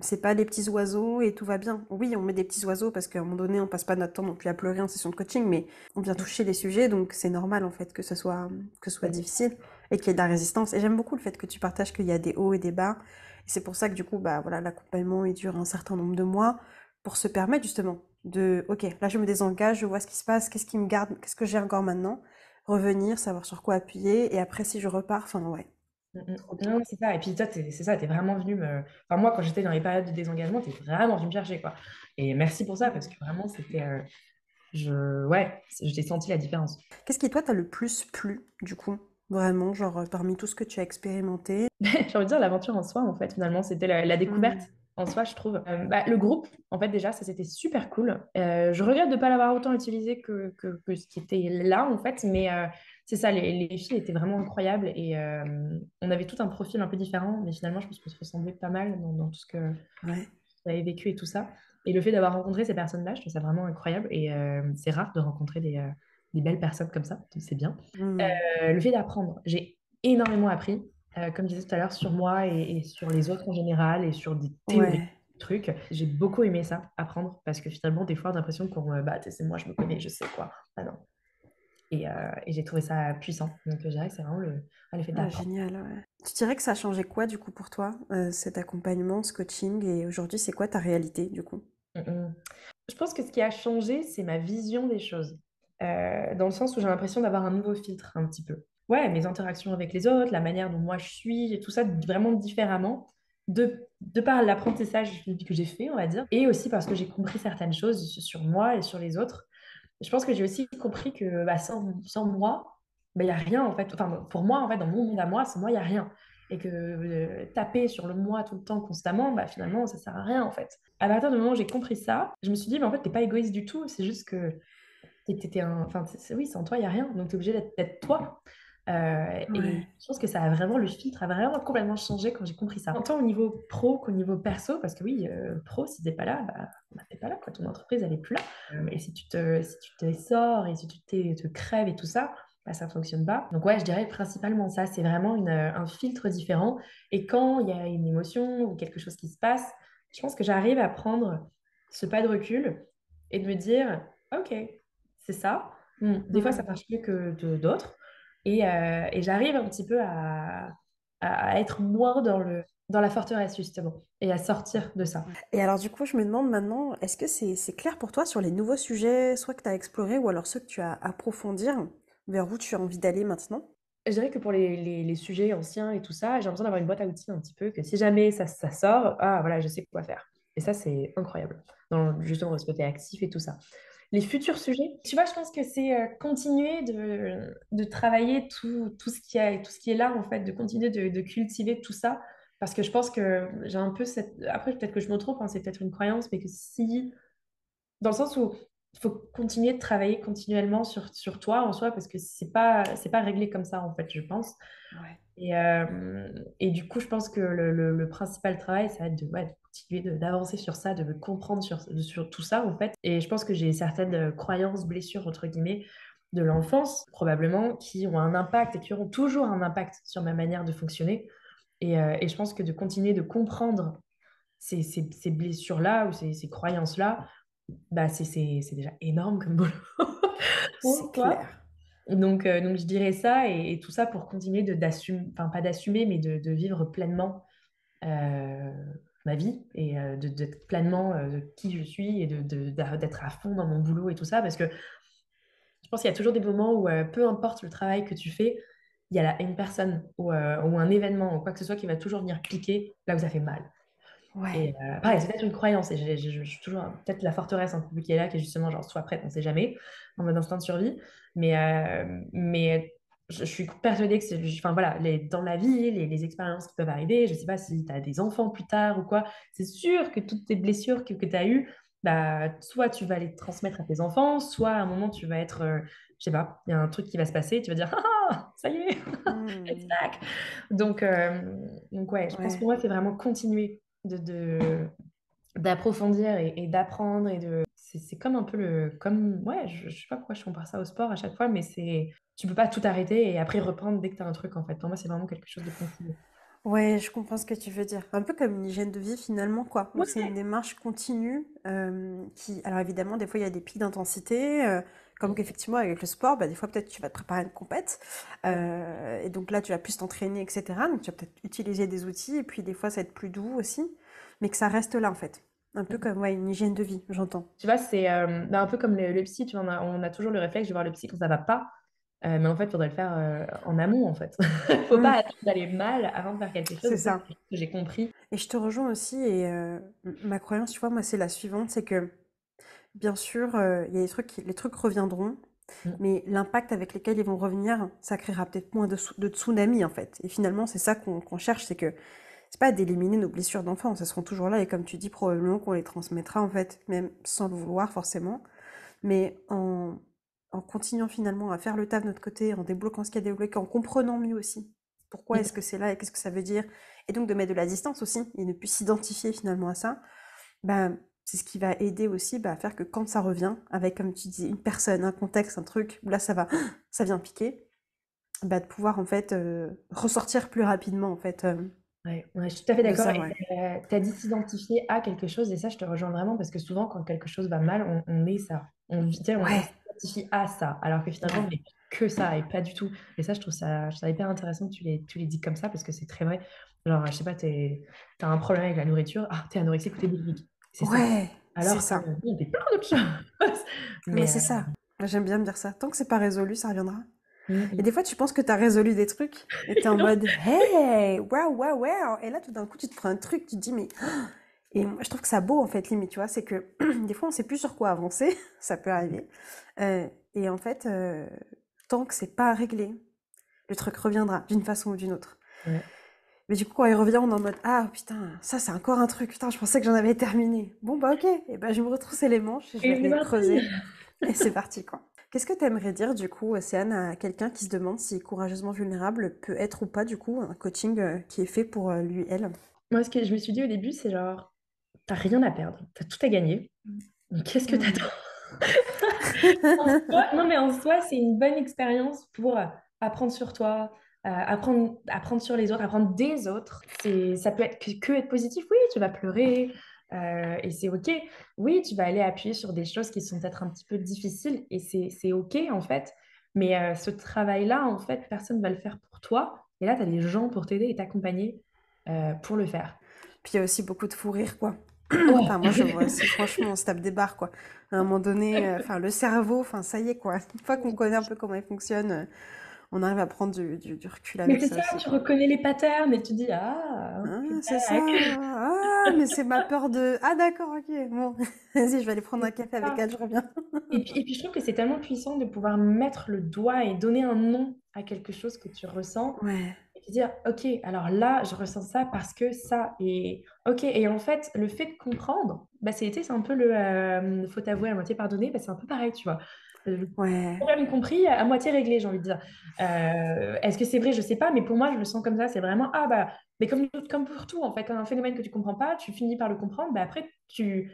C'est pas les petits oiseaux et tout va bien. Oui, on met des petits oiseaux parce qu'à un moment donné, on passe pas notre temps non plus à pleurer en session de coaching, mais on vient toucher les sujets, donc c'est normal en fait que ce soit difficile et qu'il y ait de la résistance. Et j'aime beaucoup le fait que tu partages qu'il y a des hauts et des bas. Et c'est pour ça que du coup, bah voilà, l'accompagnement il dure un certain nombre de mois pour se permettre justement de, ok, là je me désengage, je vois ce qui se passe, qu'est-ce qui me garde, qu'est-ce que j'ai encore maintenant, revenir, savoir sur quoi appuyer, et après si je repars, enfin ouais, Mm, mm. trop bien. Non, c'est ça. Et puis toi, c'est ça, t'es vraiment venu me. Enfin, moi, quand j'étais dans les périodes de désengagement, t'es vraiment venu me chercher, quoi. Et merci pour ça, parce que vraiment, c'était. Ouais, j'ai senti la différence. Qu'est-ce qui toi t'a le plus plu du coup, vraiment, genre parmi tout ce que tu as expérimenté? J'ai envie de dire l'aventure en soi, en fait, finalement, c'était la découverte Hmm. en soi, je trouve. Le groupe, en fait, déjà, ça, c'était super cool. Je regrette de ne pas l'avoir autant utilisé que ce qui était là, en fait, mais c'est ça, les filles étaient vraiment incroyables et on avait tout un profil un peu différent, mais finalement, je pense qu'on se ressemblait pas mal dans tout ce que Ouais. j'avais vécu et tout ça. Et le fait d'avoir rencontré ces personnes-là, je trouve ça vraiment incroyable et c'est rare de rencontrer des belles personnes comme ça, donc c'est bien. Hmm. Le fait d'apprendre, j'ai énormément appris, comme je disais tout à l'heure, sur moi et sur les autres en général et sur des théories, Ouais. trucs. J'ai beaucoup aimé ça, apprendre, parce que finalement, des fois, on a l'impression qu'on, bah, c'est moi, je me connais, je sais quoi. Ah non. Et j'ai trouvé ça puissant. Donc, je dirais que c'est vraiment le fait Ah, d'apprendre. génial, ouais. Tu dirais que ça a changé quoi du coup pour toi, cet accompagnement, ce coaching, et aujourd'hui c'est quoi ta réalité du coup? Mm, mm. Je pense que ce qui a changé, c'est ma vision des choses. Dans le sens où j'ai l'impression d'avoir un nouveau filtre, un petit peu. Ouais, mes interactions avec les autres, la manière dont moi je suis, et tout ça vraiment différemment, de par l'apprentissage que j'ai fait, on va dire, et aussi parce que j'ai compris certaines choses sur moi et sur les autres. Je pense que j'ai aussi compris que bah, sans moi, il n'y a rien en fait. Enfin, pour moi, en fait, dans mon monde à moi, sans moi, il n'y a rien. Et que taper sur le moi tout le temps, constamment, bah, finalement, ça sert à rien en fait. À partir du moment où j'ai compris ça, je me suis dit, mais en fait, t'es pas égoïste du tout, c'est juste que enfin, oui, sans toi, il n'y a rien, donc tu es obligé d'être toi. Et Ouais, je pense que ça a vraiment, le filtre a vraiment complètement changé quand j'ai compris ça. Autant au niveau pro qu'au niveau perso, parce que oui, pro, si t'es pas là, bah, t'es pas là, quoi. Ton entreprise, elle est plus là. Et si tu te sors et si tu te crèves et tout ça, bah, ça fonctionne pas. Donc ouais, je dirais principalement ça, c'est vraiment un filtre différent. Et quand il y a une émotion ou quelque chose qui se passe, je pense que j'arrive à prendre ce pas de recul et de me dire, ok, c'est ça. Des fois, ça mmh, marche mieux que d'autres. Et j'arrive un petit peu à être moins dans la forteresse, justement, et à sortir de ça. ouais. Et alors du coup, je me demande maintenant, est-ce que c'est clair pour toi sur les nouveaux sujets, soit que tu as explorés ou alors ceux que tu as à approfondir, vers où tu as envie d'aller maintenant? Je dirais que pour les sujets anciens et tout ça, j'ai l'impression d'avoir une boîte à outils un petit peu, que si jamais ça sort, ah voilà, je sais quoi faire. Et ça, c'est incroyable, dans justement ce côté actif et tout ça. Les futurs sujets, tu vois, je pense que c'est continuer de travailler tout ce qui tout ce qui est là, en fait, de continuer de cultiver tout ça, parce que je pense que j'ai un peu cette. Après, peut-être que je me trompe, hein, c'est peut-être une croyance, mais que si dans le sens où il faut continuer de travailler continuellement sur toi en soi, parce que c'est pas réglé comme ça, en fait, je pense. Ouais. Et du coup, je pense que le principal travail, ça va être ouais, de continuer d'avancer sur ça, de me comprendre sur tout ça, en fait. Et je pense que j'ai certaines croyances, blessures, entre guillemets, de l'enfance, probablement, qui ont un impact et qui auront toujours un impact sur ma manière de fonctionner. Et je pense que de continuer de comprendre ces blessures-là ou ces croyances-là, bah, c'est déjà énorme comme boulot en C'est soi. clair. Donc je dirais ça et tout ça pour continuer d'assumer, enfin pas d'assumer, mais de vivre pleinement euh, ma vie et d'être pleinement qui je suis et d'être à fond dans mon boulot et tout ça. Parce que pense qu'il y a toujours des moments où, peu importe le travail que tu fais, il y a une personne ou un événement ou quoi que ce soit qui va toujours venir cliquer là où ça fait mal. Et Ouais, pareil, c'est ouais, peut-être une croyance, et je suis toujours peut-être la forteresse un peu qui est là, qui est justement genre, sois prête, on sait jamais, en mode instinct de survie. Mais je suis persuadée que c'est, enfin voilà, dans la vie, les expériences qui peuvent arriver, je sais pas si tu as des enfants plus tard ou quoi, c'est sûr que toutes tes blessures que tu as eues, bah, soit tu vas les transmettre à tes enfants, soit à un moment tu vas être, je sais pas, il y a un truc qui va se passer, tu vas dire, ah, ça y est, it's hmm, back. Donc ouais, je pense que ouais. pour moi, c'est vraiment continuer d'approfondir et d'apprendre c'est comme un peu ouais, je sais pas pourquoi je compare ça au sport à chaque fois, mais tu peux pas tout arrêter et après reprendre dès que tu as un truc en fait. Pour moi, c'est vraiment quelque chose de continu. Ouais, je comprends ce que tu veux dire. Un peu comme une hygiène de vie finalement, quoi. Où c'est une Ouais. démarche continue qui... Alors évidemment, des fois, il y a des pics d'intensité. Comme qu'effectivement, avec le sport, bah, des fois, peut-être tu vas te préparer à une compète. Et donc là, tu vas plus t'entraîner, etc. Donc tu vas peut-être utiliser des outils. Et puis des fois, ça va être plus doux aussi. Mais que ça reste là, en fait. Un peu comme ouais, une hygiène de vie, j'entends. Tu vois, c'est bah, un peu comme le psy, tu vois, on a toujours le réflexe de voir le psy quand ça va pas. Mais en fait, il faudrait le faire en amont, en fait. Faut pas Mm, attendre d'aller mal avant de faire quelque chose. c'est Et ça, c'est ça. quelque chose que j'ai compris. Et je te rejoins aussi. Et ma croyance, tu vois, moi, c'est la suivante. C'est que, bien sûr, il y a des trucs, les trucs reviendront. Mm. Mais l'impact avec lesquels ils vont revenir, ça créera peut-être moins de tsunami en fait. Et finalement, c'est ça qu'on cherche, c'est que c'est pas d'éliminer nos blessures d'enfance, elles seront toujours là et comme tu dis, probablement qu'on les transmettra en fait, même sans le vouloir forcément. Mais en continuant finalement à faire le taf de notre côté, en débloquant ce qu'il y a débloqué, en comprenant mieux aussi pourquoi est-ce que Mm. c'est là et qu'est-ce que ça veut dire, et donc de mettre de la distance aussi et ne plus s'identifier finalement à ça, bah, c'est ce qui va aider aussi bah, à faire que quand ça revient, avec, comme tu dis, une personne, un contexte, un truc, où là ça va, ça vient piquer, bah, de pouvoir en fait ressortir plus rapidement en fait Ouais, ouais, je suis tout à fait de d'accord. ça, Et ouais. tu as dit s'identifier à quelque chose, et ça, je te rejoins vraiment parce que souvent, quand quelque chose va mal, on est ça. Tu sais, on Ouais, s'identifie à ça, alors que finalement, on ouais, n'est que ça et pas du tout. Et ça, je trouve ça hyper intéressant que tu les dis comme ça parce que c'est très vrai. Genre, je sais pas, t'as un problème avec la nourriture, ah, t'es anorexique ou t'es boulimique. C'est ça. ouais, c'est Alors que ça. nous, on fait plein d'autres choses. Mais Mais, c'est ça. J'aime bien me dire ça. Tant que c'est pas résolu, ça reviendra. mm, Et mm. des fois, tu penses que t'as résolu des trucs et t'es en mode hey, waouh, waouh, waouh. Et là, tout d'un coup, tu te prends un truc, tu te dis mais. Et moi, je trouve que ça beau en fait, limite, tu vois, c'est que des fois, on sait plus sur quoi avancer, ça peut arriver. Et en fait, tant que c'est pas réglé, le truc reviendra d'une façon ou d'une autre. Ouais. Mais du coup, quand il revient, on est en mode ah putain, ça c'est encore un truc, putain, je pensais que j'en avais terminé. Bon bah ok, et ben je vais me retrousser les manches et je vais Et c'est aller parti. creuser. Et c'est parti quoi. Qu'est-ce que tu aimerais dire du coup, Océane, à quelqu'un qui se demande si courageusement vulnérable peut être ou pas du coup un coaching qui est fait pour lui, elle? Moi, ce que je me suis dit au début, c'est genre, t'as rien à perdre, t'as tout à gagner. Donc, qu'est-ce que Hmm. t'attends? Non, mais en soi, c'est une bonne expérience pour apprendre sur toi, apprendre sur les autres, apprendre des autres. Ça peut être que être positif. Oui, tu vas pleurer et c'est OK. Oui, tu vas aller appuyer sur des choses qui sont peut-être un petit peu difficiles et c'est OK en fait. Mais ce travail-là, en fait, personne ne va le faire pour toi. Et là, tu as des gens pour t'aider et t'accompagner pour le faire. Puis il y a aussi beaucoup de fou rire quoi. Oh, Enfin moi je vois aussi franchement on se tape des barres quoi. À un moment donné, enfin le cerveau, enfin ça y est quoi. Une fois qu'on connaît un peu comment il fonctionne, on arrive à prendre du recul mais avec c'est ça ça, aussi tu quoi. reconnais les patterns et tu dis, ah, Ah, c'est c'est ça. tac. Ah, mais c'est ma peur de. Ah, d'accord, ok. Bon, vas-y, je vais aller prendre un C'est café avec ça. elle, je reviens. Et puis, je trouve que c'est tellement puissant de pouvoir mettre le doigt et donner un nom à quelque chose que tu ressens Ouais, et te dire, OK, alors là, je ressens ça parce que ça. Et OK, et en fait, le fait de comprendre, bah, c'est un peu le faut avouer à moitié pardonner, bah, c'est un peu pareil, tu vois. Le ouais, problème compris, à moitié réglé, j'ai envie de dire. Est-ce que c'est vrai? Je sais pas, mais pour moi, je le sens comme ça. C'est vraiment, ah bah, mais comme pour tout, en fait, un phénomène que tu comprends pas, tu finis par le comprendre, bah, après, tu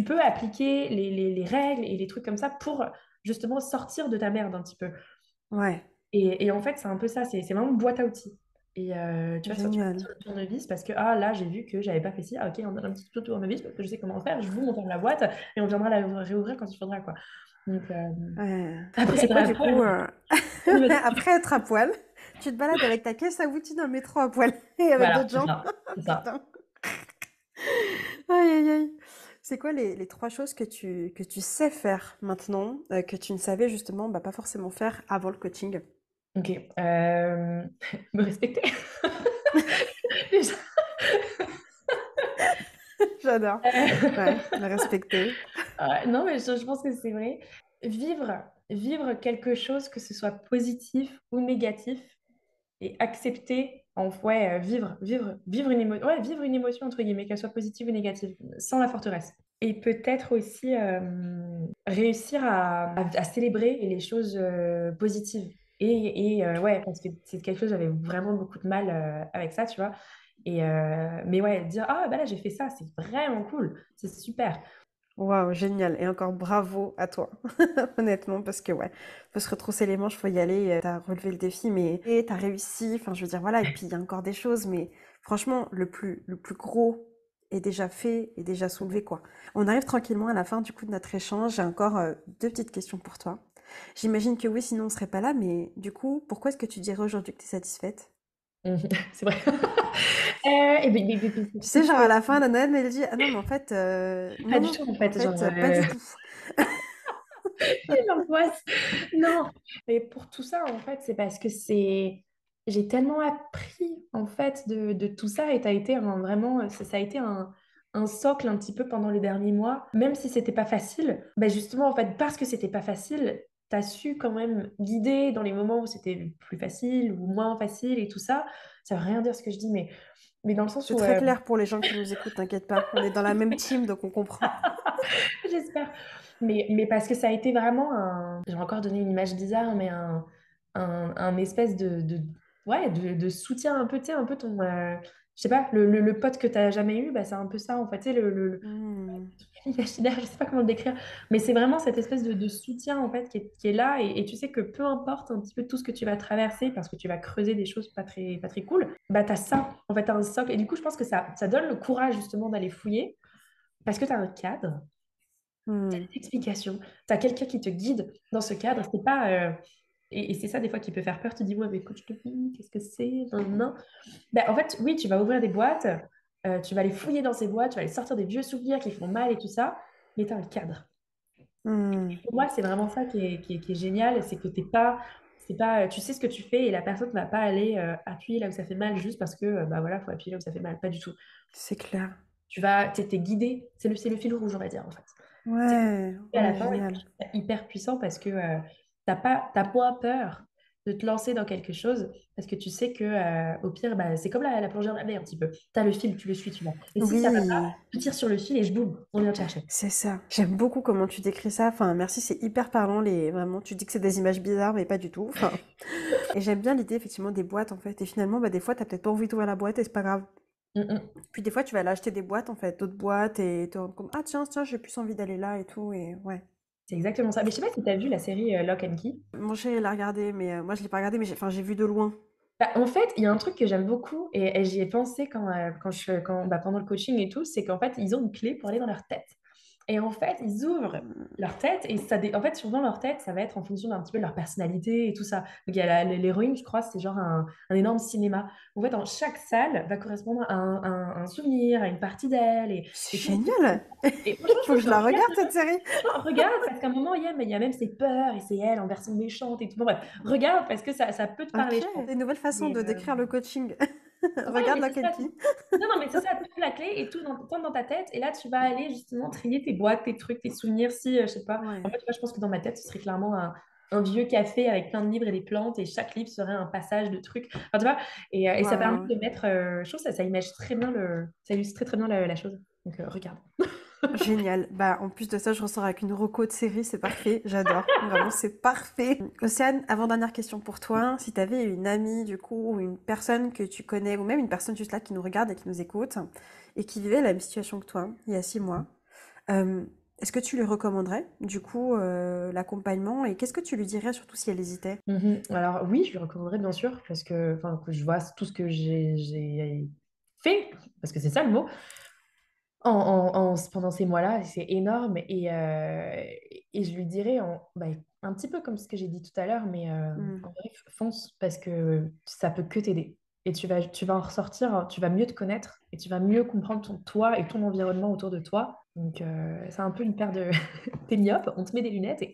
peux appliquer les règles et les trucs comme ça pour justement sortir de ta merde un petit peu. ouais. Et en fait, c'est un peu ça, c'est vraiment une boîte à outils. Et tu vois, tu Génial. sur le tournevis parce que ah, là, j'ai vu que j'avais pas fait ci. Ah, ok, on donne un petit peu de tournevis parce que je sais comment faire. Je vous montre la boîte et on viendra la réouvrir quand il faudra, quoi. Donc, Ouais. Et après c'est être quoi, à du poil, coup, vas-y, vas-y. après être à poil, tu te balades avec ta caisse à outils dans le métro à poil et avec Voilà, d'autres c'est gens? ça. C'est ça. Putain. Aïe, aïe, aïe. C'est quoi les 3 choses que tu sais faire maintenant, que tu ne savais justement, bah, pas forcément faire avant le coaching? Ok. Me respecter. Déjà. J'adore. Ouais, le respecter. Non, mais je pense que c'est vrai. Vivre quelque chose, que ce soit positif ou négatif, et accepter, vivre une émotion, entre guillemets, qu'elle soit positive ou négative, sans la forteresse. Et peut-être aussi réussir à célébrer les choses positives. Ouais, parce que c'est quelque chose, j'avais vraiment beaucoup de mal avec ça, tu vois. Mais ouais, dire, ah, bah là, j'ai fait ça, c'est vraiment cool, c'est super. Waouh, génial et encore bravo à toi, honnêtement, parce que ouais, faut se retrousser les manches, faut y aller, tu relevé le défi, mais et tu réussi, enfin, je veux dire, voilà, et puis il y a encore des choses, mais franchement, le plus gros est déjà fait, est déjà soulevé, quoi. On arrive tranquillement à la fin, du coup, de notre échange. J'ai encore 2 petites questions pour toi. J'imagine que oui, sinon on serait pas là, mais du coup, pourquoi est-ce que tu dirais aujourd'hui que tu es satisfaite? Mhm. C'est vrai. Tu sais, genre à la fin, la nana, elle dit: «Ah non, mais en fait, Pas non, du non, tout, en en fait, fait, genre, pas du tout». l'angoisse. Non, mais pour tout ça, en fait, c'est parce que j'ai tellement appris, en fait, de tout ça et vraiment, ça a été un socle un petit peu pendant les derniers mois. Même si c'était pas facile, bah justement, en fait, parce que c'était pas facile, t'as su quand même guider dans les moments où c'était plus facile ou moins facile et tout ça. Ça veut rien dire ce que je dis, mais dans le sens C'est où, très clair pour les gens qui nous écoutent, t'inquiète pas. On est dans la même team, donc on comprend. j'espère. Mais parce que ça a été vraiment un. Je vais encore donner une image bizarre, mais un espèce ouais, de soutien un peu, tu sais, un peu ton. Je sais pas, le pote que t'as jamais eu, bah, c'est un peu ça, en fait. Tu sais, Hmm. l'imaginaire, je sais pas comment le décrire, mais c'est vraiment cette espèce de soutien, en fait, qui est là. Et tu sais que peu importe un petit peu tout ce que tu vas traverser, parce que tu vas creuser des choses pas très cool, bah, t'as ça, en fait, t'as un socle. Et du coup, je pense que ça donne le courage, justement, d'aller fouiller, parce que t'as un cadre Hmm. explication. Tu as quelqu'un qui te guide dans ce cadre. C'est pas, et c'est ça des fois qui peut faire peur. Tu te dis, ouais, mais coach de vie, qu'est-ce que c'est? Non, non. Ben, en fait, oui, tu vas ouvrir des boîtes, tu vas aller fouiller dans ces boîtes, tu vas aller sortir des vieux souvenirs qui font mal et tout ça, mais tu as un cadre. Hmm. Pour moi, c'est vraiment ça qui est génial, c'est que c'est pas, tu sais ce que tu fais et la personne ne va pas aller appuyer là où ça fait mal juste parce que, bah voilà, faut appuyer là où ça fait mal. Pas du tout. C'est clair. T'es guidé, c'est le fil rouge, on va dire, en fait. Ouais, Et à la ouais, fin, et génial. c'est hyper puissant parce que t'as pas peur de te lancer dans quelque chose parce que tu sais que au pire, bah, c'est comme la plongée dans la mer un petit peu. T'as le fil, tu le suis, tu vas. Et si ça va pas, Oui, tu tires sur le fil et je boum, on vient te chercher. c'est ça. J'aime beaucoup comment tu décris ça. Enfin, merci, c'est hyper parlant. Vraiment, tu dis que c'est des images bizarres, mais pas du tout. Enfin, et j'aime bien l'idée, effectivement, des boîtes, en fait. Et finalement, bah, des fois, t'as peut-être pas envie d'ouvrir la boîte et c'est pas grave. Mm, mm. Puis des fois, tu vas aller acheter des boîtes, en fait, d'autres boîtes et te rendre compte, ah tiens, tiens, j'ai plus envie d'aller là et tout. Et ouais. C'est exactement ça. Mais je sais pas si t'as vu la série Lock and Key. Mon chéri l'a regardé, mais moi, je l'ai pas regardé, mais enfin, j'ai vu de loin. Bah, en fait, il y a un truc que j'aime beaucoup et j'y ai pensé pendant le coaching et tout, c'est qu'en fait, ils ont une clé pour aller dans leur tête. Et en fait, ils ouvrent leur tête et en fait, souvent leur tête, ça va être en fonction d'un petit peu de leur personnalité et tout ça. Donc, il y a l'héroïne, je crois, c'est genre un énorme cinéma. En fait, dans chaque salle va correspondre à un souvenir, à une partie d'elle C'est et tout. génial! Et franchement, je Faut pense que je que la regarde, cette série. franchement, regarde, parce qu'à un moment, il y a même ses peurs et c'est elle en version méchante et tout. Bon, bref, regarde parce que ça peut te parler, Ok, je pense. c'est une nouvelle façon Mais, de décrire le coaching. ouais, Regarde mais la c'est ça. Kenki. Non, non, mais c'est ça, toute la clé et tout dans ta tête. Et là, tu vas aller justement trier tes boîtes, tes trucs, tes souvenirs. Si, je sais pas. En Ouais. fait, moi, je pense que dans ma tête, ce serait clairement un vieux café avec plein de livres et des plantes. Et chaque livre serait un passage de trucs. Enfin, tu vois. Et ça permet Waouh. de mettre. Je trouve ça image très bien ça illustre très, très bien la chose. Donc, regarde. Génial. Bah, en plus de ça, je ressors avec une reco de série, c'est parfait. J'adore. Vraiment, c'est parfait. Océane, avant-dernière question pour toi. Si tu avais une amie, du coup, ou une personne que tu connais, ou même une personne juste là qui nous regarde et qui nous écoute, et qui vivait la même situation que toi, il y a 6 mois, euh, est-ce que tu lui recommanderais, du coup, l'accompagnement, et qu'est-ce que tu lui dirais, surtout si elle hésitait? Mhm. Alors, oui, je lui recommanderais bien sûr, parce que, enfin, que je vois tout ce que j'ai fait, parce que c'est ça le mot, pendant ces mois-là, c'est énorme. Et je lui dirais bah, un petit peu comme ce que j'ai dit tout à l'heure, mais Hmm. en vrai, fonce parce que ça peut que t'aider. Et tu vas en ressortir, tu vas mieux te connaître et tu vas mieux comprendre toi et ton environnement autour de toi. Donc, c'est un peu une paire de... T'es myope, on te met des lunettes et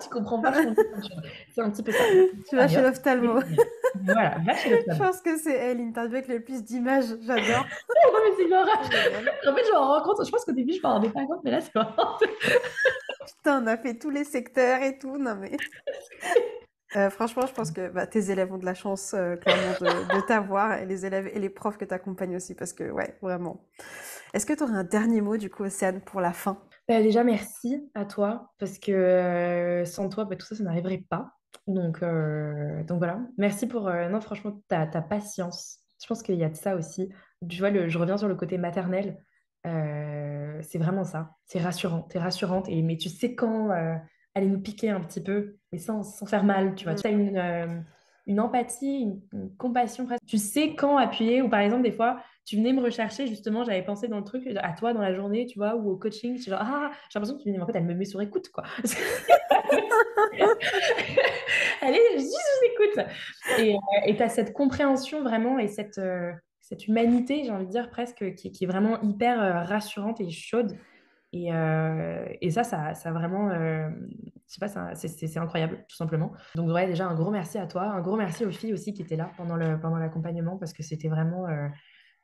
tu comprends vachement mieux plein de choses. C'est un petit peu ça. Tu Pas vas chez myope, mais l'ophtalmo. t'es myope. Voilà, va chez Je l'ophtalmo. pense que c'est elle, l'interview avec le plus d'images. J'adore. Non, mais c'est une horreur. Génial. En fait, je m'en rends compte. Je pense qu'au début, je m'en rendais pas compte, mais là, c'est vraiment... Putain, on a fait tous les secteurs et tout. Non mais. Franchement, je pense que bah, tes élèves ont de la chance, clairement, de t'avoir, et les élèves et les profs que tu accompagnes aussi, parce que, ouais, vraiment. Est-ce que tu aurais un dernier mot, du coup, Océane, pour la fin? Déjà, merci à toi, parce que sans toi, bah, tout ça, ça n'arriverait pas. Donc voilà. Merci pour, non, franchement, ta patience. Je pense qu'il y a de ça aussi. Tu vois, je reviens sur le côté maternel. C'est vraiment ça. C'est rassurant. T'es rassurante, mais tu sais quand aller nous piquer un petit peu, mais sans faire mal, tu vois. Mm. Tu as une empathie, une compassion presque. Tu sais quand appuyer, ou par exemple, des fois, tu venais me rechercher, justement, j'avais pensé dans le truc, à toi dans la journée, tu vois, ou au coaching, je suis genre, j'ai l'impression que tu venais, mais en fait, elle me met sur écoute, quoi. Allez, juste sous écoute. Et tu as cette compréhension vraiment et cette humanité, j'ai envie de dire presque, qui est vraiment hyper rassurante et chaude. Et ça vraiment, je sais pas, c'est incroyable, tout simplement. Donc, ouais, déjà, un gros merci à toi, un gros merci aux filles aussi qui étaient là pendant l'accompagnement, parce que c'était vraiment,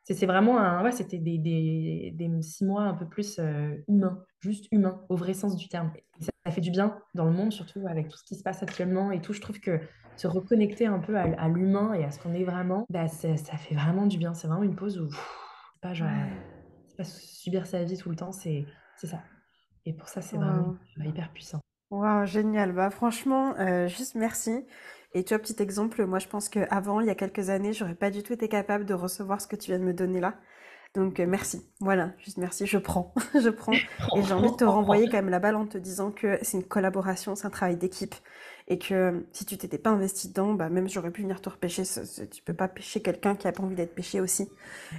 c'est vraiment ouais, c'était des 6 mois un peu plus humains, juste humains, au vrai sens du terme. Et ça fait du bien dans le monde, surtout avec tout ce qui se passe actuellement et tout. Je trouve que se reconnecter un peu à l'humain et à ce qu'on est vraiment, bah, ça fait vraiment du bien. C'est vraiment une pause où, c'est pas genre, Ouais. c'est pas subir sa vie tout le temps, c'est ça. Et pour ça, c'est vraiment Waouh. hyper puissant. Waouh, génial. Bah, franchement, juste merci. Et tu vois, petit exemple, moi, je pense qu'avant, il y a quelques années, j'aurais pas du tout été capable de recevoir ce que tu viens de me donner là. Donc, merci. Voilà, juste merci. Je prends. Je prends. Et j'ai envie de te Prends. renvoyer quand même la balle en te disant que c'est une collaboration, c'est un travail d'équipe. Et que si tu t'étais pas investi dedans, bah, même j'aurais pu venir te repêcher. Tu peux pas pêcher quelqu'un qui a pas envie d'être pêché aussi.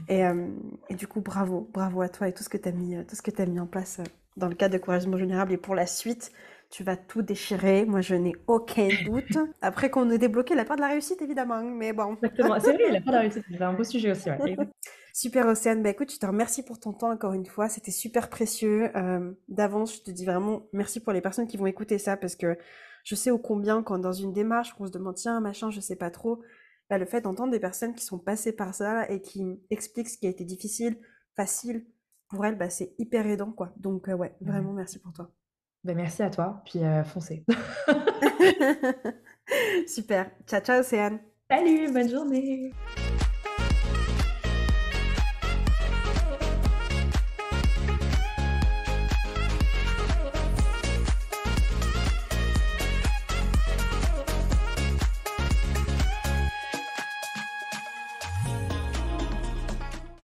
Et, euh, et du coup, bravo. Bravo à toi et tout ce que tu as mis, tout ce que tu mis en place dans le cadre de Courageusement Vulnérable. Et pour la suite, tu vas tout déchirer. Moi, je n'ai aucun doute. Après qu'on ait débloqué la part de la réussite, évidemment. Mais bon. Exactement. C'est vrai, il a pas de réussite. C'est un beau sujet aussi, ouais. Super Océane, bah écoute, je te remercie pour ton temps encore une fois, c'était super précieux. D'avance, je te dis vraiment merci pour les personnes qui vont écouter ça parce que je sais ô combien quand dans une démarche, qu'on se demande tiens, machin, je sais pas trop, bah, le fait d'entendre des personnes qui sont passées par ça et qui expliquent ce qui a été difficile, facile, pour elles, bah c'est hyper aidant quoi. Donc ouais, vraiment merci pour toi. Ben, merci à toi, puis foncez. Super. Ciao ciao Océane. Salut, bonne journée.